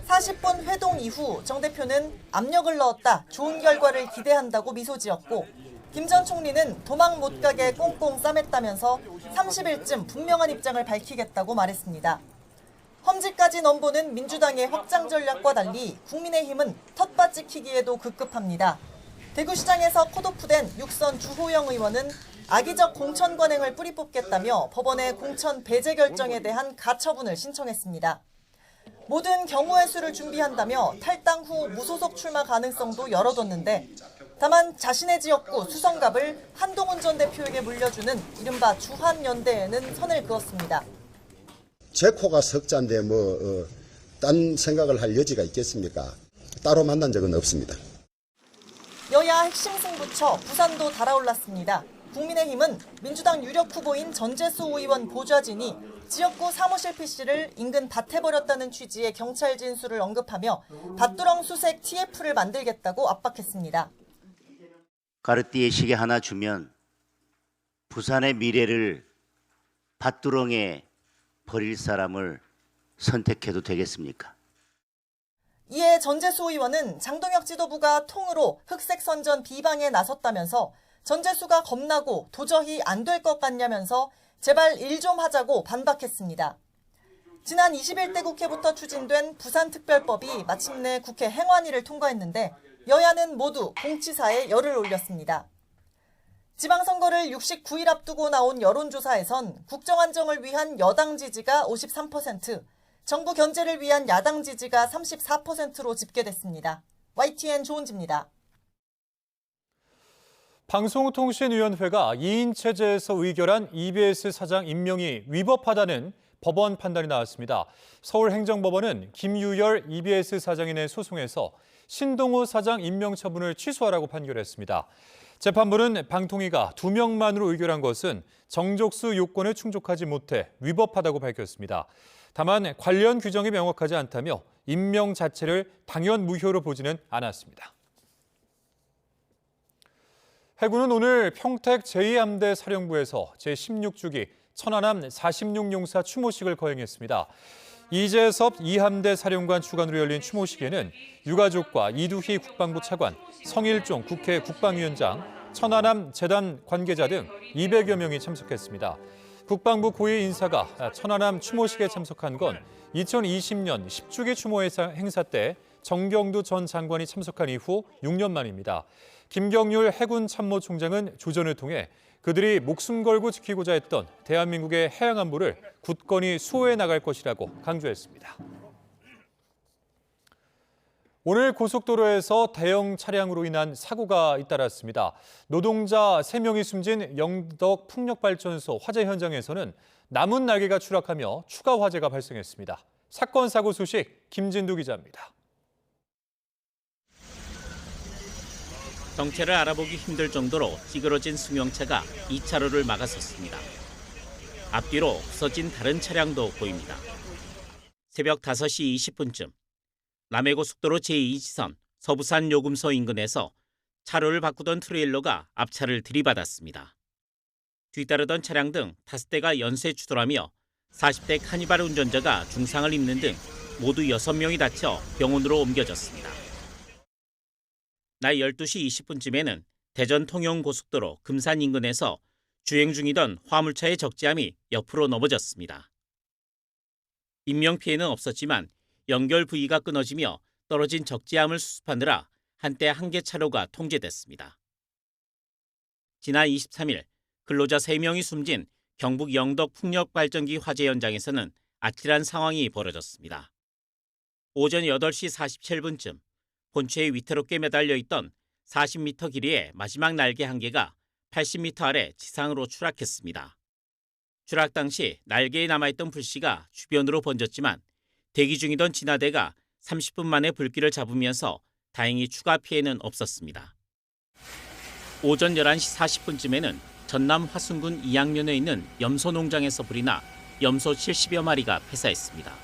40분 회동 이후 정 대표는 압력을 넣었다, 좋은 결과를 기대한다고 미소 지었고 김 전 총리는 도망 못 가게 꽁꽁 싸맸다면서 30일쯤 분명한 입장을 밝히겠다고 말했습니다. 험지까지 넘보는 민주당의 확장 전략과 달리 국민의힘은 텃밭지키기에도 급급합니다. 대구시장에서 컷오프된 육선 주호영 의원은 악의적 공천 관행을 뿌리 뽑겠다며 법원에 공천 배제 결정에 대한 가처분을 신청했습니다. 모든 경우의 수를 준비한다며 탈당 후 무소속 출마 가능성도 열어뒀는데 다만 자신의 지역구 수성갑을 한동훈 전 대표에게 물려주는 이른바 주한연대에는 선을 그었습니다.
제 코가 석자인데 딴 생각을 할 여지가 있겠습니까? 따로 만난 적은 없습니다.
여야 핵심 승부처 부산도 달아올랐습니다. 국민의힘은 민주당 유력 후보인 전재수 의원 보좌진이 지역구 사무실 PC를 인근 밭에 버렸다는 취지의 경찰 진술을 언급하며 밭두렁 수색 TF를 만들겠다고 압박했습니다.
가르띠에 시계 하나 주면 부산의 미래를 밭두렁에 버릴 사람을 선택해도 되겠습니까?
이에 전재수 의원은 장동혁 지도부가 통으로 흑색 선전 비방에 나섰다면서 전재수가 겁나고 도저히 안 될 것 같냐면서 제발 일 좀 하자고 반박했습니다. 지난 21대 국회부터 추진된 부산특별법이 마침내 국회 행안위를 통과했는데 여야는 모두 공치사에 열을 올렸습니다. 지방선거를 69일 앞두고 나온 여론조사에선 국정안정을 위한 여당 지지가 53%, 정부 견제를 위한 야당 지지가 34%로 집계됐습니다. YTN 조은지입니다.
방송통신위원회가 2인 체제에서 의결한 EBS 사장 임명이 위법하다는 법원 판단이 나왔습니다. 서울행정법원은 김유열 EBS 사장이 낸 소송에서 신동호 사장 임명 처분을 취소하라고 판결했습니다. 재판부는 방통위가 2명만으로 의결한 것은 정족수 요건에 충족하지 못해 위법하다고 밝혔습니다. 다만 관련 규정이 명확하지 않다며 임명 자체를 당연 무효로 보지는 않았습니다. 해군은 오늘 평택 제2함대 사령부에서 제16주기 천안함 46용사 추모식을 거행했습니다. 이재섭 2함대 사령관 주관으로 열린 추모식에는 유가족과 이두희 국방부 차관, 성일종 국회 국방위원장, 천안함 재단 관계자 등 200여 명이 참석했습니다. 국방부 고위 인사가 천안함 추모식에 참석한 건 2020년 10주기 추모 행사 때 정경두 전 장관이 참석한 이후 6년 만입니다. 김경률 해군 참모총장은 조전을 통해 그들이 목숨 걸고 지키고자 했던 대한민국의 해양 안보를 굳건히 수호해 나갈 것이라고 강조했습니다. 오늘 고속도로에서 대형 차량으로 인한 사고가 잇따랐습니다. 노동자 3명이 숨진 영덕 풍력발전소 화재 현장에서는 남은 날개가 추락하며 추가 화재가 발생했습니다. 사건 사고 소식 김진두 기자입니다.
정체를 알아보기 힘들 정도로 찌그러진 승용차가 2차로를 막아섰습니다. 앞뒤로 없어진 다른 차량도 보입니다. 새벽 5시 20분쯤 남해고속도로 제2지선 서부산 요금소 인근에서 차로를 바꾸던 트레일러가 앞차를 들이받았습니다. 뒤따르던 차량 등 5대가 연쇄 추돌하며 40대 카니발 운전자가 중상을 입는 등 모두 6명이 다쳐 병원으로 옮겨졌습니다. 낮 12시 20분쯤에는 대전 통영고속도로 금산 인근에서 주행 중이던 화물차의 적재함이 옆으로 넘어졌습니다. 인명피해는 없었지만 연결 부위가 끊어지며 떨어진 적재함을 수습하느라 한때 한 개 차로가 통제됐습니다. 지난 23일 근로자 3명이 숨진 경북 영덕 풍력발전기 화재 현장에서는 아찔한 상황이 벌어졌습니다. 오전 8시 47분쯤 본체에 위태롭게 매달려 있던 40m 길이의 마지막 날개 한 개가 80m 아래 지상으로 추락했습니다. 추락 당시 날개에 남아있던 불씨가 주변으로 번졌지만 대기 중이던 진화대가 30분 만에 불길을 잡으면서 다행히 추가 피해는 없었습니다. 오전 11시 40분쯤에는 전남 화순군 이양면에 있는 염소 농장에서 불이 나 염소 70여 마리가 폐사했습니다.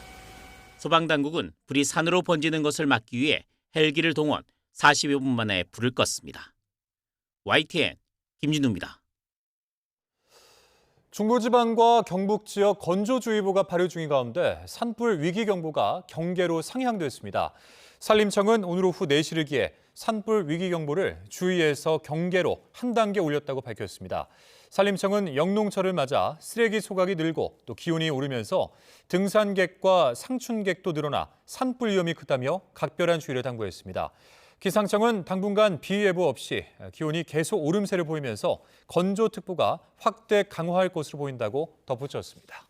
소방당국은 불이 산으로 번지는 것을 막기 위해 헬기를 동원 40여 분 만에 불을 껐습니다. YTN 김진우입니다.
중부지방과 경북 지역 건조주의보가 발효 중인 가운데 산불 위기경보가 경계로 상향됐습니다. 산림청은 오늘 오후 4시를 기해 산불 위기경보를 주의에서 경계로 한 단계 올렸다고 밝혔습니다. 산림청은 영농철을 맞아 쓰레기 소각이 늘고 또 기온이 오르면서 등산객과 상춘객도 늘어나 산불 위험이 크다며 각별한 주의를 당부했습니다. 기상청은 당분간 비 예보 없이 기온이 계속 오름세를 보이면서 건조특보가 확대 강화할 것으로 보인다고 덧붙였습니다.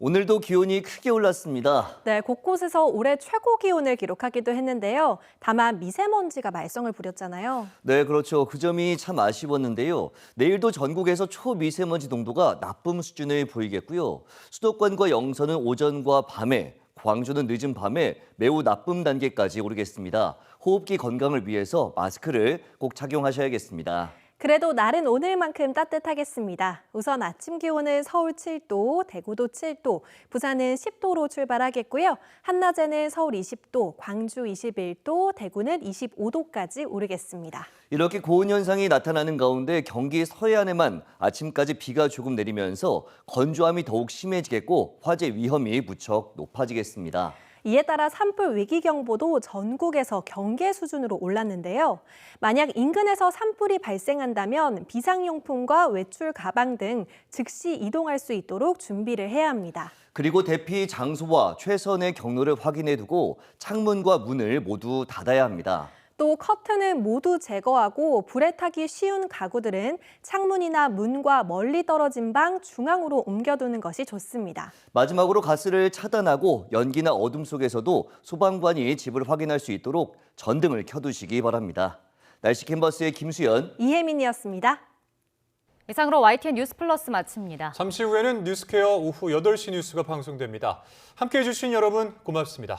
오늘도 기온이 크게 올랐습니다.
네, 곳곳에서 올해 최고 기온을 기록하기도 했는데요. 다만 미세먼지가 말썽을 부렸잖아요.
네, 그렇죠. 그 점이 참 아쉬웠는데요. 내일도 전국에서 초미세먼지 농도가 나쁨 수준을 보이겠고요. 수도권과 영서는 오전과 밤에, 광주는 늦은 밤에 매우 나쁨 단계까지 오르겠습니다. 호흡기 건강을 위해서 마스크를 꼭 착용하셔야겠습니다.
그래도 날은 오늘만큼 따뜻하겠습니다. 우선 아침 기온은 서울 7도, 대구도 7도, 부산은 10도로 출발하겠고요. 한낮에는 서울 20도, 광주 21도, 대구는 25도까지 오르겠습니다.
이렇게 고온 현상이 나타나는 가운데 경기 서해안에만 아침까지 비가 조금 내리면서 건조함이 더욱 심해지겠고 화재 위험이 무척 높아지겠습니다.
이에 따라 산불 위기경보도 전국에서 경계 수준으로 올랐는데요. 만약 인근에서 산불이 발생한다면 비상용품과 외출 가방 등 즉시 이동할 수 있도록 준비를 해야 합니다.
그리고 대피 장소와 최선의 경로를 확인해 두고 창문과 문을 모두 닫아야 합니다.
또 커튼은 모두 제거하고 불에 타기 쉬운 가구들은 창문이나 문과 멀리 떨어진 방 중앙으로 옮겨두는 것이 좋습니다.
마지막으로 가스를 차단하고 연기나 어둠 속에서도 소방관이 집을 확인할 수 있도록 전등을 켜두시기 바랍니다. 날씨 캔버스의 김수연,
이혜민이었습니다.
이상으로 YTN 뉴스 플러스 마칩니다.
잠시 후에는 뉴스케어 오후 8시 뉴스가 방송됩니다. 함께해 주신 여러분 고맙습니다.